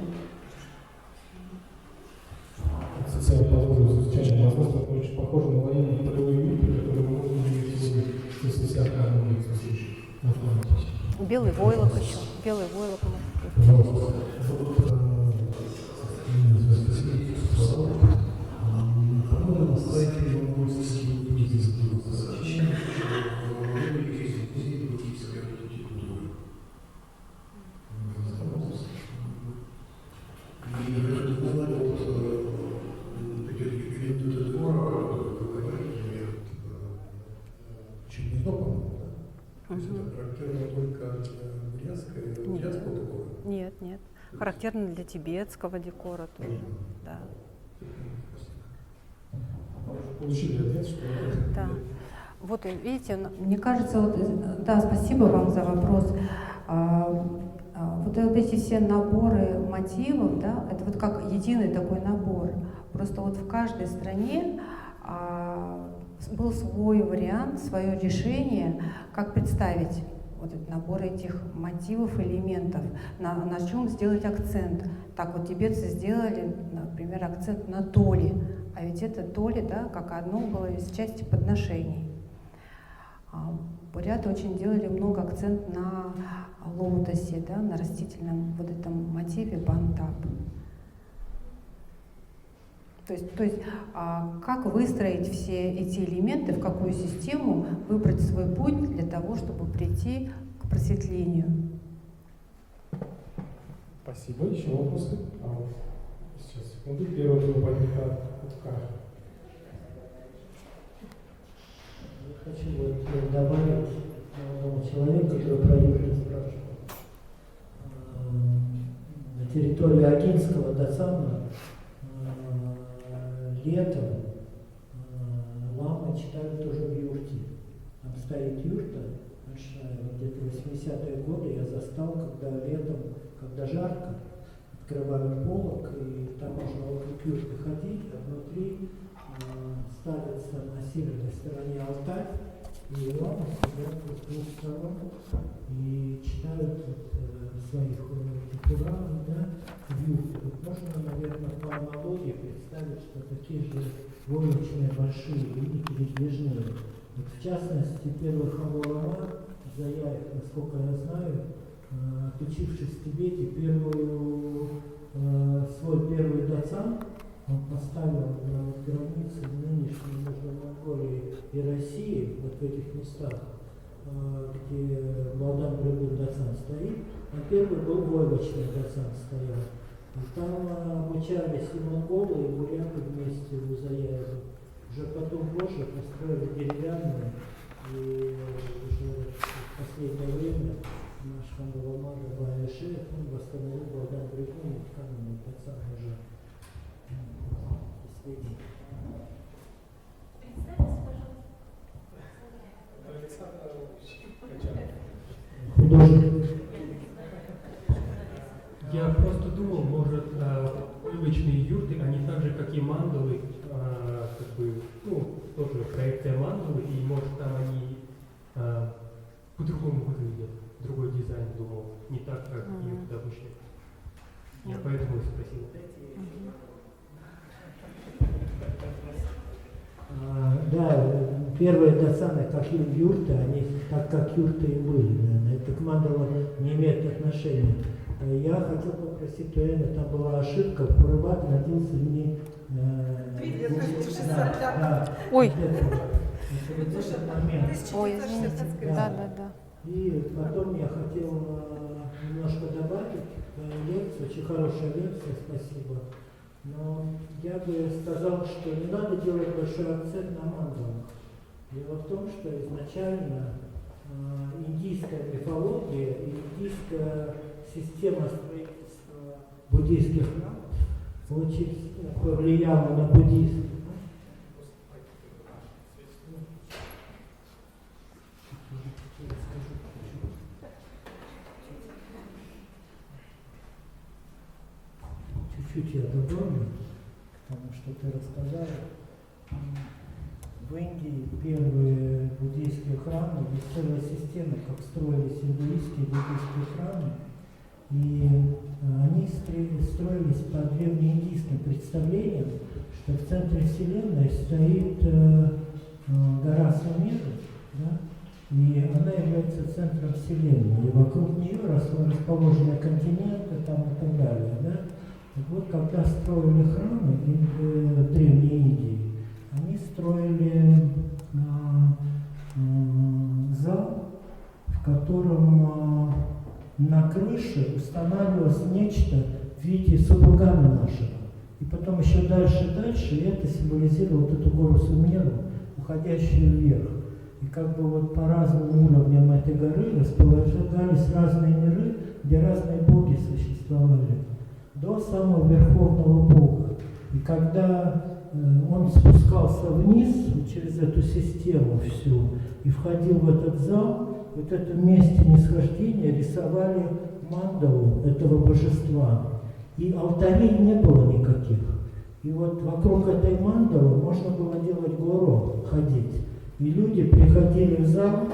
Социально позволено изучать возможно, это очень похоже на военные полевые юрты, которые мы можем видеть сегодня, если вся охрана будет слушать. Белый войлок еще. Белый войлок. На сайте характерно только бурятского декора? Нет. Характерно для тибетского декора тоже. Да. Получили ответ, что... Да. Вот, видите, мне кажется, вот, да, спасибо вам за вопрос. Вот эти все наборы мотивов, да, это вот как единый такой набор. Просто вот в каждой стране был свой вариант, свое решение, как представить вот этот набор этих мотивов, элементов, на чем сделать акцент. Так вот тибетцы сделали, например, акцент на толи, а ведь это толи, да, как одно было из части подношений. Буряты очень делали много акцент на лотосе, да, на растительном вот этом мотиве бантап. То есть как выстроить все эти элементы, в какую систему, выбрать свой путь для того, чтобы прийти к просветлению. Спасибо. Еще вопросы? Сейчас, секунду. Первый был поднят от Хочу добавить молодому человеку, который про Юрия спрашивал. На территории Агинского Дацана летом ламы читают тоже в юрте. Там стоит юрта большая, вот где-то 80-е годы я застал, когда летом, когда жарко, открывают полок, и там можно вокруг юрты ходить, а внутри ставится на северной стороне алтарь, и ламы сидят с двух сторон и читают своих Куран, да, в юрте. Вот можно, наверное, по аналогии представить, что такие же войлочные большие люди передвижные. Вот в частности, первый Хамурама Заяев, насколько я знаю, отучившись в Тибете, свой первый дацан он поставил на границе нынешней между Монголией и Россией, вот в этих местах, где Балдан Брюгун Дацан стоит, а первый был войлочный Дацан стоял. И там обучались и монголы, и буряты вместе у Заяева. Уже потом позже построили деревянные, и уже в последнее время наш Хамбаламада Бая Шейх, он восстановил Балдан Брюгун и тканый Дацан уже. Я просто думал, может, уличные юрты, они так же, как и мандалы, как бы, ну, тоже проекция мандалы, и может там они по-другому выглядят, другой дизайн думал, не так, как их обычно. Я поэтому и спросил. Да, первые дацаны, как и юрты, они так как юрты и были, наверное. Это к мандалам не имеет отношения. Я хотел попросить Туэна, там была ошибка, Пурабат родился не... Ой. Момент. Ой, извините. Да. И потом я хотел немножко добавить лекцию, очень хорошая лекция, спасибо. Но я бы сказал, что не надо делать большой акцент на мандалах. Дело в том, что изначально индийская мифология и индийская система строительства буддийских храмов очень повлияла на буддизм. Чуть-чуть я добавлю, потому что ты рассказала. В Индии первые буддийские храмы, есть целая система, как строились индуистские буддийские храмы, и они строились по древнеиндийским представлениям, что в центре Вселенной стоит гора Сумеры, да, и она является центром Вселенной, и вокруг нее расположены континенты там и так далее. Да? Так вот, когда строили храмы в Древней Индии, они строили зал, в котором на крыше устанавливалось нечто в виде супругана нашего. И потом еще дальше, и это символизировало вот эту гору Сумеру, уходящую вверх. И как бы вот по разным уровням этой горы располагались разные миры, где разные боги существовали, до самого Верховного Бога. И когда он спускался вниз через эту систему всю и входил в этот зал, вот в этом месте нисхождения рисовали мандалу этого божества. И алтарей не было никаких. И вот вокруг этой мандалы можно было делать гуро, ходить. И люди приходили в зал,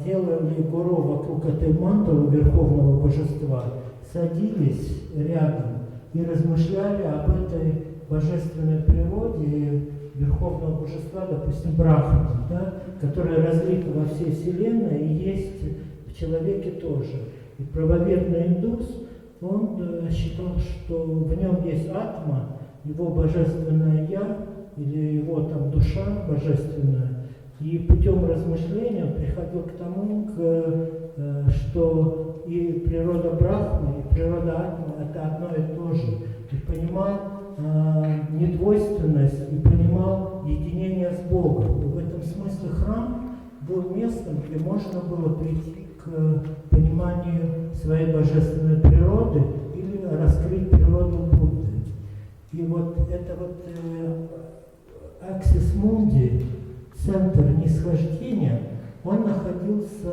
делали гуро вокруг этой мандалы Верховного Божества, садились рядом и размышляли об этой божественной природе Верховного Божества, допустим, Брахмана, да, которая разлита во всей Вселенной и есть в человеке тоже. И правоверный индус, он считал, что в нем есть атма, его божественное я, или его там душа божественная. И путем размышления он приходил к тому, что и природа Брахмы, и природа атмы – это одно и то же. И понимал недвойственность, и понимал единение с Богом. И в этом смысле храм был местом, где можно было прийти к пониманию своей божественной природы или раскрыть природу Будды. И вот это вот Аксис Мунди, центр нисхождения, он находился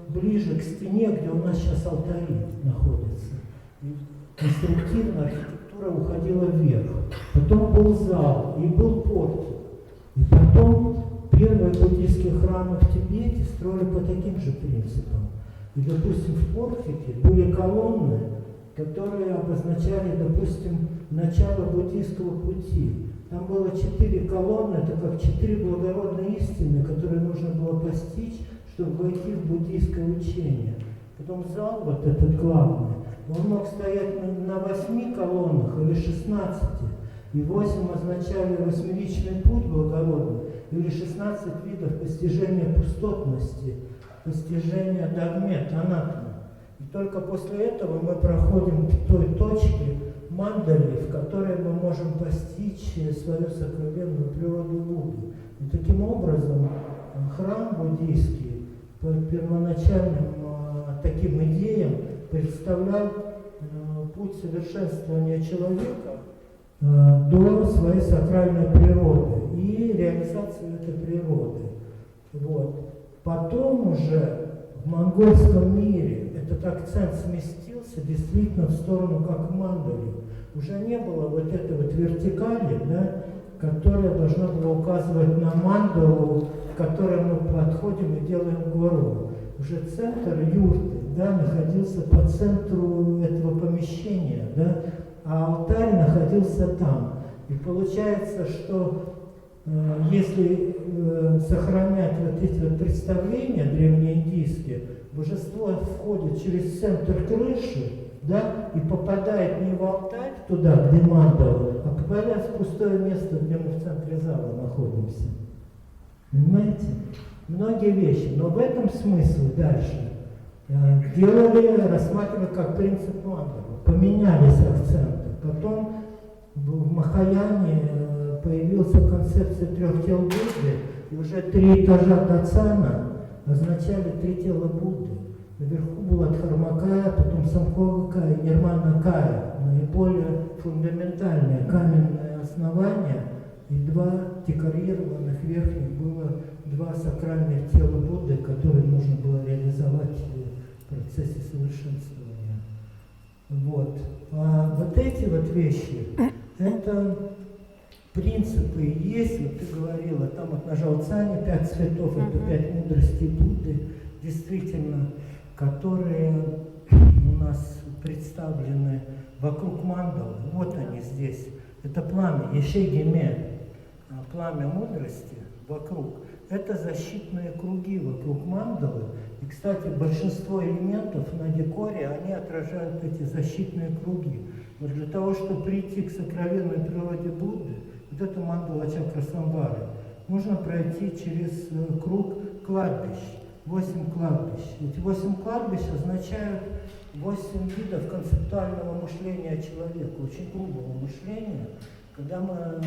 ближе к стене, где у нас сейчас алтари находятся. И конструктивно архитектура уходила вверх. Потом был зал и был портик. И потом первые буддийские храмы в Тибете строили по таким же принципам. И, допустим, в портике были колонны, которые обозначали, допустим, начало буддийского пути. Там было 4 колонны, это как 4 благородные истины, которые нужно было постичь, чтобы войти в буддийское учение. Потом зал, вот этот главный, он мог стоять на 8 колоннах или 16. И 8 означали восьмеричный путь благородный, или 16 видов постижения пустотности, постижения догмет, анатмы. И только после этого мы проходим к той точке мандали, в которой мы можем постичь свою сокровенную природу Будды. И таким образом храм буддийский по первоначальным таким идеям представлял путь совершенствования человека до своей сакральной природы и реализацию этой природы. Вот. Потом уже в монгольском мире этот акцент сместился действительно в сторону как мандали. Уже не было вот этой вот вертикали, да, которая должна была указывать на мандалу, к которой мы подходим и делаем гуру. уже центр юрты, да, находился по центру этого помещения, да, а алтарь находился там. И получается, что если сохранять вот эти вот представления древнеиндийские, божество входит через центр крыши, да, и попадает не в алтарь туда, где мандала, а попадает в пустое место, где мы в центре зала находимся. Понимаете? Многие вещи, но в этом смысл дальше рассматривали как принцип мандалы, поменялись акценты. Потом в Махаяне появился концепция трех тел Будды, и уже 3 этажа Дацана означали 3 тела Будды. Наверху была Дхармакая, потом Самхогакая и Нирманакая, наиболее фундаментальное каменное основание, и 2 декорированных верхних было 2 сакральных тела Будды, которые нужно было реализовать в процессе совершенствования. Вот. А вот эти вот вещи, это принципы есть, вот ты говорила, там вот на Жалцане 5 цветов, это 5 мудростей Будды, действительно, которые у нас представлены вокруг мандалы. Вот они здесь. Это пламя, Ешегиме, пламя мудрости вокруг. Это защитные круги вокруг мандалы. И, кстати, большинство элементов на декоре, они отражают эти защитные круги. Но для того, чтобы прийти к сокровенной природе Будды, вот эту мандала чакра-самвары, нужно пройти через круг кладбищ. 8 кладбищ. Эти 8 кладбищ означают 8 видов концептуального мышления человека, очень грубого мышления, когда мы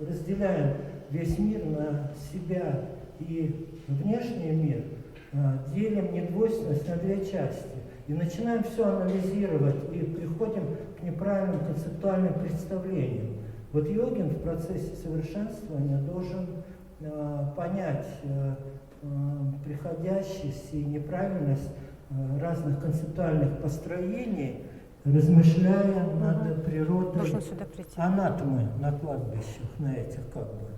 разделяем весь мир на себя и внешний мир, делим недвойственность на 2 части и начинаем все анализировать и приходим к неправильным концептуальным представлениям. Вот йогин в процессе совершенствования должен понять приходящесть и неправильность разных концептуальных построений, размышляя над природой анатомы на кладбищах, на этих как бы.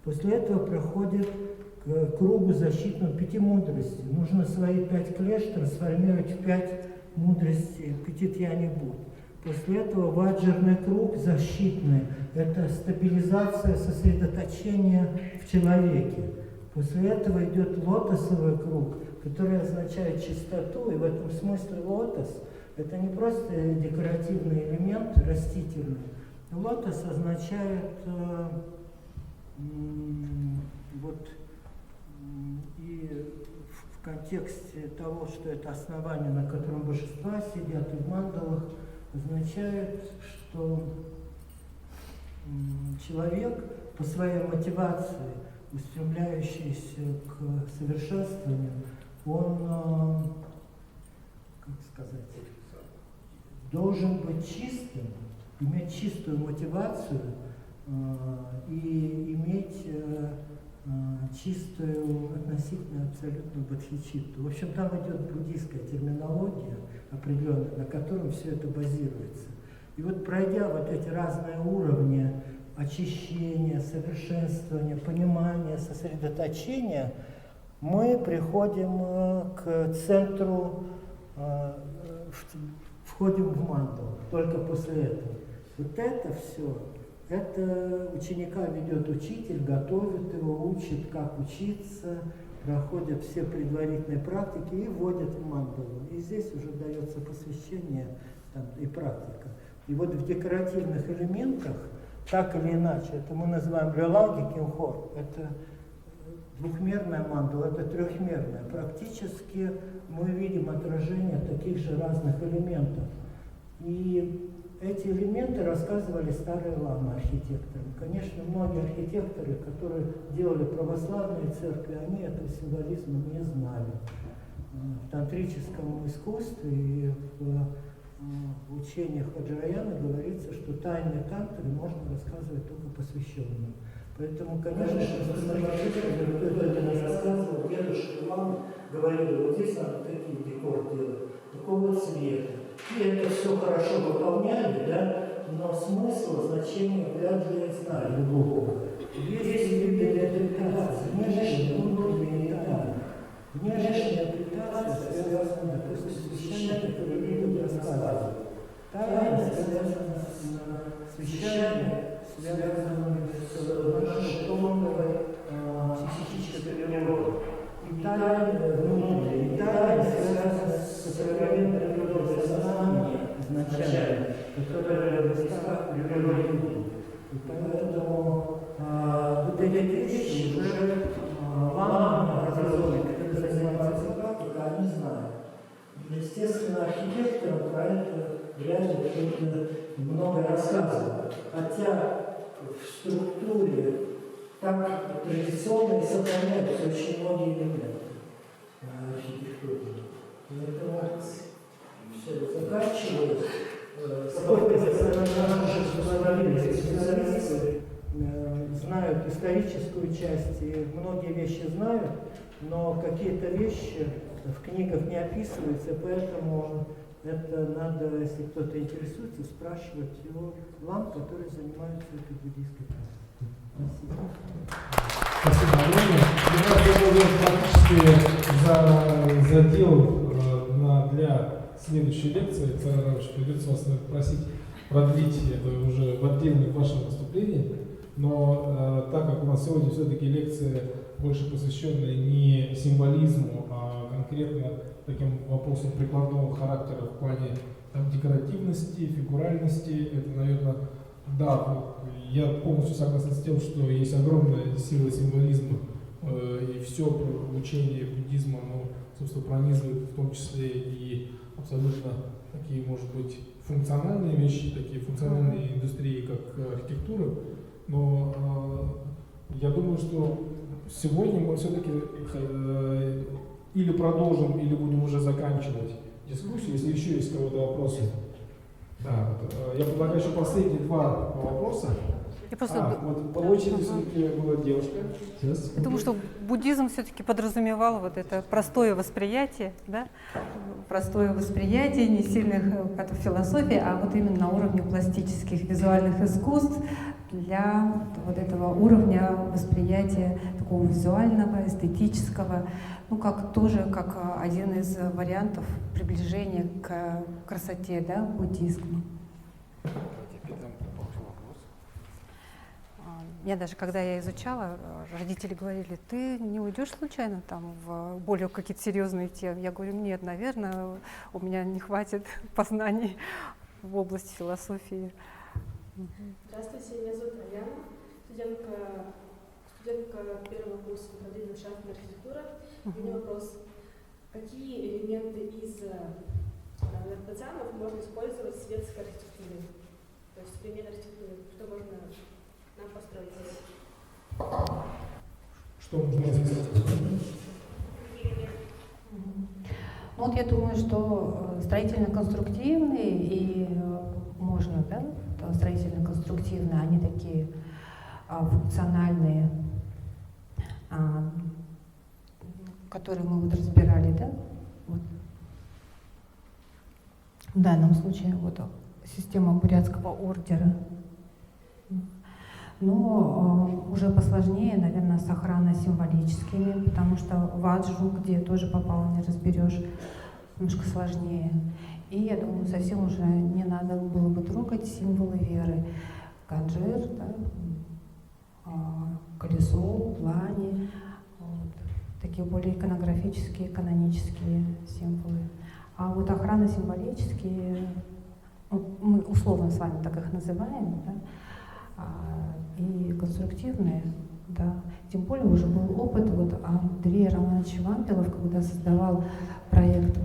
После этого проходит к кругу защитного 5 мудростей. Нужно свои 5 клеш трансформировать в 5 мудростей Пятитьяни Будд. После этого ваджерный круг защитный – это стабилизация, сосредоточение в человеке. После этого идет лотосовый круг, который означает чистоту, и в этом смысле лотос – это не просто декоративный элемент растительный. Лотос означает и в контексте того, что это основание, на котором божества сидят, и в мандалах, означает, что человек по своей мотивации, устремляющийся к совершенствованию, он, как сказать, должен быть чистым, иметь чистую мотивацию и иметь чистую относительно абсолютную бодхичитту. В общем, там идет буддийская терминология определенная, на котором все это базируется. И вот пройдя вот эти разные уровни очищения, совершенствования, понимания, сосредоточения, мы приходим к центру, входим в мандалу, только после этого. Вот это все, это ученика ведет учитель, готовит его, учит, как учиться, проходят все предварительные практики и вводят в мандалу. И здесь уже дается посвящение там, и практика. И вот в декоративных элементах, так или иначе, это мы называем лёлаги кинхор, это двухмерная мандала, это трехмерная. Практически мы видим отражение таких же разных элементов. И эти элементы рассказывали старые ламы архитекторы. Конечно, многие архитекторы, которые делали православные церкви, они этого символизма не знали. В тантрическом искусстве и в учениях Ваджраяны говорится, что тайны тантры можно рассказывать только посвященным. Поэтому, конечно, кто это не рассказывал, дедушка и мама говорили, вот здесь надо такие декор делать, такого цвета. И это все хорошо выполняли, да, но смысл, значение вряд ли знали глубоко. Есть виды интерпретации, внешние, внутренние, да. Внешняя ориентация связана, допустим, с вещами, которые люди рассказывают. Тайна связана с вещами, связанными с нашей тонкой психической природой. И тайна внутренняя, и тайна связана с сокровенной природой сознания изначально, которая в местах природы люди. И поэтому вот эти вещи уже ламы образованные, которые занимаются практикой, они знают. Естественно, архитекторам про это вряд ли кто-то много рассказывает. Хотя в структуре так традиционно и сохраняются очень многие элементы архитектуры. Поэтому все заканчивалось. Наши специалисты знают историческую часть, и многие вещи знают, но какие-то вещи в книгах не описываются, поэтому это надо, если кто-то интересуется, спрашивать у лам, которые занимаются этой буддийской практикой. Спасибо. Спасибо, Алена. Я практически задел для следующей лекции. Александр Иванович, придется вас попросить продлить это уже в отдельных ваших выступлениях. Но так как у нас сегодня все-таки лекция больше посвященная не символизму, а конкретно таким вопросам прикладного характера в плане декоративности, фигуральности, это, наверное, да, я полностью согласен с тем, что есть огромная сила символизма, и все учение буддизма, оно, собственно, пронизывает в том числе и абсолютно такие, может быть, функциональные вещи, такие функциональные индустрии, как архитектура. Но я думаю, что сегодня мы все-таки или продолжим, или будем уже заканчивать дискуссию, если еще есть у кого-то вопросы. Да, я предлагаю еще последние два вопроса. Вот по очереди все-таки была девушка. Сейчас. Я думаю, что буддизм все-таки подразумевал вот это простое восприятие, да? Простое восприятие, не сильных философии, а вот именно на уровне пластических визуальных искусств для вот этого уровня восприятия такого визуального, эстетического, ну как тоже как один из вариантов приближения к красоте, да, буддизма. Я даже, когда я изучала, родители говорили: ты не уйдешь случайно там в более какие-то серьезные темы? Я говорю: нет, наверное, у меня не хватит познаний в области философии. Здравствуйте, меня зовут Аяна, студентка первого курса направления ландшафтная архитектура. У меня вопрос: какие элементы из нацанов можно использовать в светской архитектуре? То есть современной архитектуре, что можно нам построить здесь? Что можно сказать? Ну, вот я думаю, что строительно-конструктивные и можно, да, строительно-конструктивные, они такие функциональные, которые мы вот разбирали, да, вот. В данном случае вот система бурятского ордера. Но уже посложнее, наверное, с охранно-символическими, потому что ваджу, где тоже попало, не разберешь, немножко сложнее. И я думаю, совсем уже не надо было бы трогать символы веры. Канджир, да, колесо, плани, вот, такие более иконографические, канонические символы. А вот охранно-символические, ну, мы условно с вами так их называем, да, и конструктивные, да. Тем более уже был опыт, вот Андрей Романович Вампилов, когда создавал проект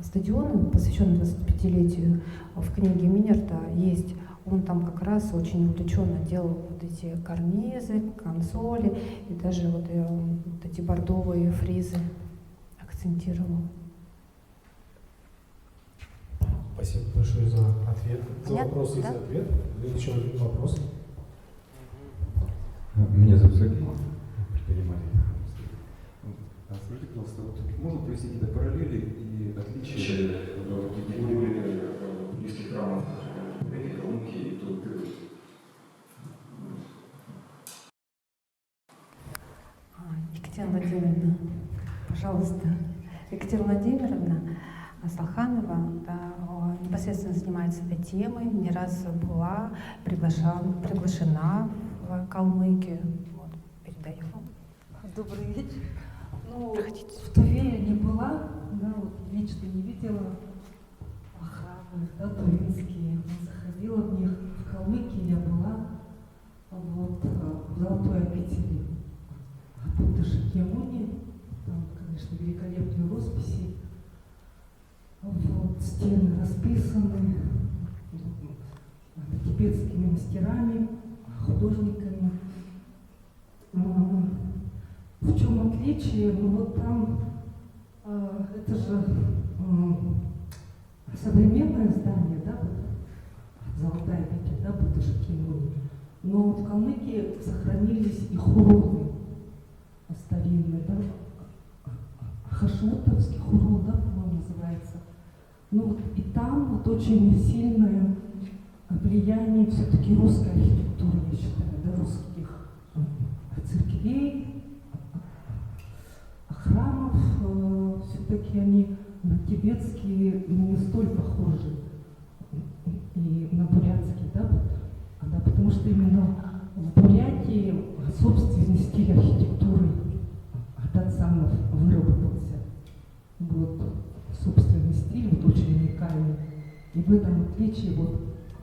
стадиона, посвященный 25-летию, в книге Минерта есть, он там как раз очень увлеченно делал вот эти карнизы, консоли и даже вот эти бордовые фризы акцентировал. Спасибо большое за ответ, за Понятно, вопросы и да? за ответ. Еще один вопрос. Меня зовут Сергей, предприниматель. Скажите, пожалуйста, вот можно провести какие-то параллели и отличия категории буддийских храмов Урумки и Тургы? Екатерина Владимировна, пожалуйста. Пожалуйста. Екатерина Владимировна Асалханова непосредственно занимается этой темой, не раз была приглашена в Калмыкию. Вот, передаю вам. Добрый вечер. Ну, в Туве я не была, да, вот лично не видела храмы, да, тувинские. Заходила в них. В Калмыкии я была, вот, в Золотой обители Будды Шакьямуни. Там, конечно, великолепные росписи. Вот, стены расписаны тибетскими мастерами, художниками. В чем отличие? Ну вот там это же современное здание, да, вот, Золотая обитель, да, Будды Шакьямуни. Но в Калмыкии сохранились и хурулы старинные, да, Хашутовский хурул, да, по-моему, называется. Ну вот и там вот очень сильное влияние все-таки русской архитектуры, я считаю, да, русских церквей, храмов, все-таки они на тибетские не столь похожи и на бурятские, да, да, потому что именно в Бурятии собственный стиль архитектуры Татсанов выработался. Вот собственный стиль, вот очень уникальный. И в этом отличие вот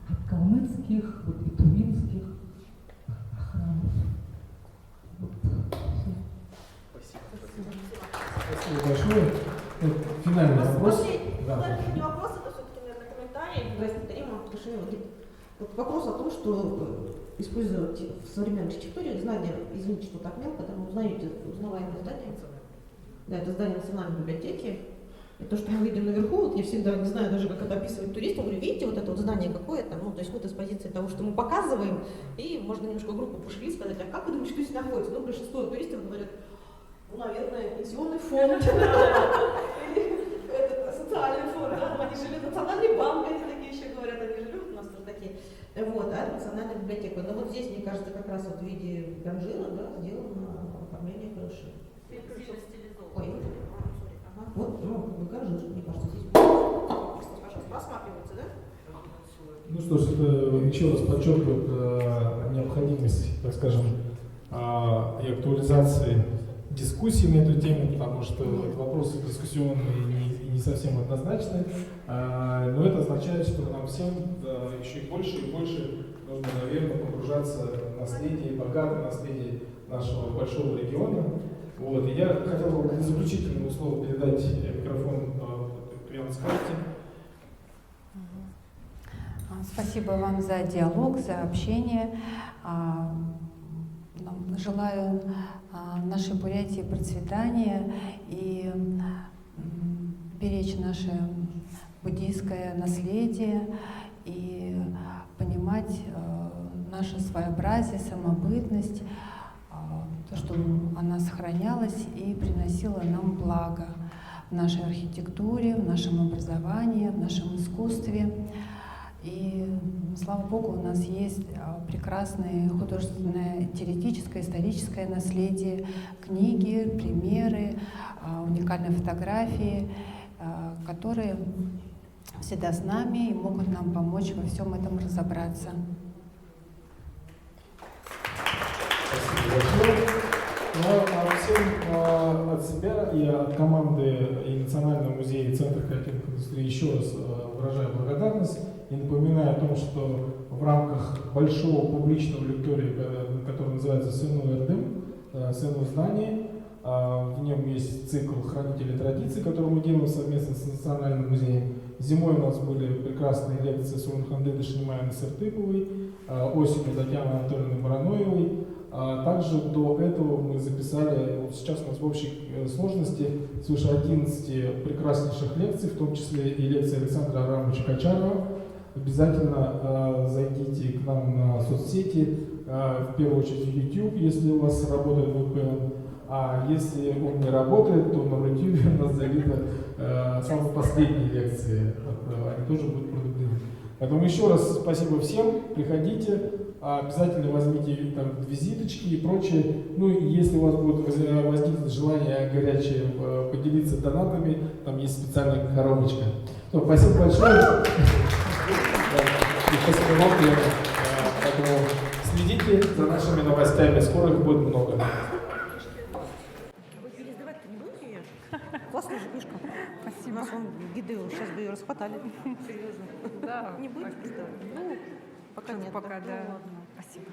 от калмыцких, вот и тувинских храмов. Вот. Спасибо большое. Финальный вопрос. Да. Это не вопрос, это все-таки, наверное, комментарий. Вот вопрос о том, что использовать в современной архитектуре здания, извините, что так мелко, там узнаваемое здание. Да, это здание Национальной библиотеки. И то, что мы видим наверху, вот я всегда не знаю даже, как это описывать туристам, говорю, видите, вот это вот здание какое-то, ну, то есть мы-то с позиции того, что мы показываем, и можно немножко группу пошевелить, сказать, а как вы думаете, что здесь находится? Ну, большинство туристов говорят, ну, наверное, пенсионный фонд, или социальный фонд, они жили в Национальный банк, они такие еще говорят, они же любят у нас тоже такие. Вот, а Национальная библиотека. Но вот здесь, мне кажется, как раз вот в виде ганжина, да, сделано оформление крыши. Ой, вот, ну, ганжин, мне кажется, здесь, пожалуйста, просматривается, да? Ну что ж, это еще раз подчеркивает необходимость, так скажем, и актуализации дискуссий на эту тему, потому что вопросы дискуссионные и не совсем однозначны, но это означает, что нам всем еще и больше нужно, наверное, погружаться в наследие, богатое наследие нашего большого региона. Вот. И я хотел бы для заключительного слова передать микрофон Яну Скарте. Спасибо вам за диалог, за общение. Желаю нашей Бурятии процветания и беречь наше буддийское наследие и понимать наше своеобразие, самобытность, то, что она сохранялась и приносила нам благо в нашей архитектуре, в нашем образовании, в нашем искусстве. И, слава Богу, у нас есть прекрасное художественное, теоретическое, историческое наследие, книги, примеры, уникальные фотографии, которые всегда с нами и могут нам помочь во всем этом разобраться. Спасибо большое. Ну, всем от себя и от команды и Национального музея и Центра креативных индустрий еще раз выражаю благодарность и напоминаю о том, что в рамках большого публичного лектория, который называется «Сыну Эрдым», «Сыну здания», в нем есть цикл «Хранители традиций», который мы делаем совместно с Национальным музеем. Зимой у нас были прекрасные лекции с Урунханды Дашнимаем Сертыповой, осенью Татьяной Анатольевной Бараноевой. Также до этого мы записали, вот сейчас у нас в общей сложности свыше 11 прекраснейших лекций, в том числе и лекции Александра Аврамовича Качарова. Обязательно зайдите к нам на соцсети, в первую очередь в YouTube, если у вас работает VPN. А если он не работает, то на YouTube у нас залиты самые последние лекции, они тоже будут продуктивны. Поэтому еще раз спасибо всем, приходите, обязательно возьмите там визиточки и прочее. Ну и если у вас будет возникнуть желание горячее поделиться донатами, там есть специальная коробочка. Ну, спасибо большое. И спасибо вам, Лена. Поэтому следите за нашими новостями, скоро их будет много. Вы пересдавать-то не будете ее? Классная же книжка. Спасибо. У нас вон гиды, сейчас бы ее расхватали. Серьезно. Да. Не будете пересдавать? Ну, пока нет. Пока, да. Ну, ладно. Спасибо.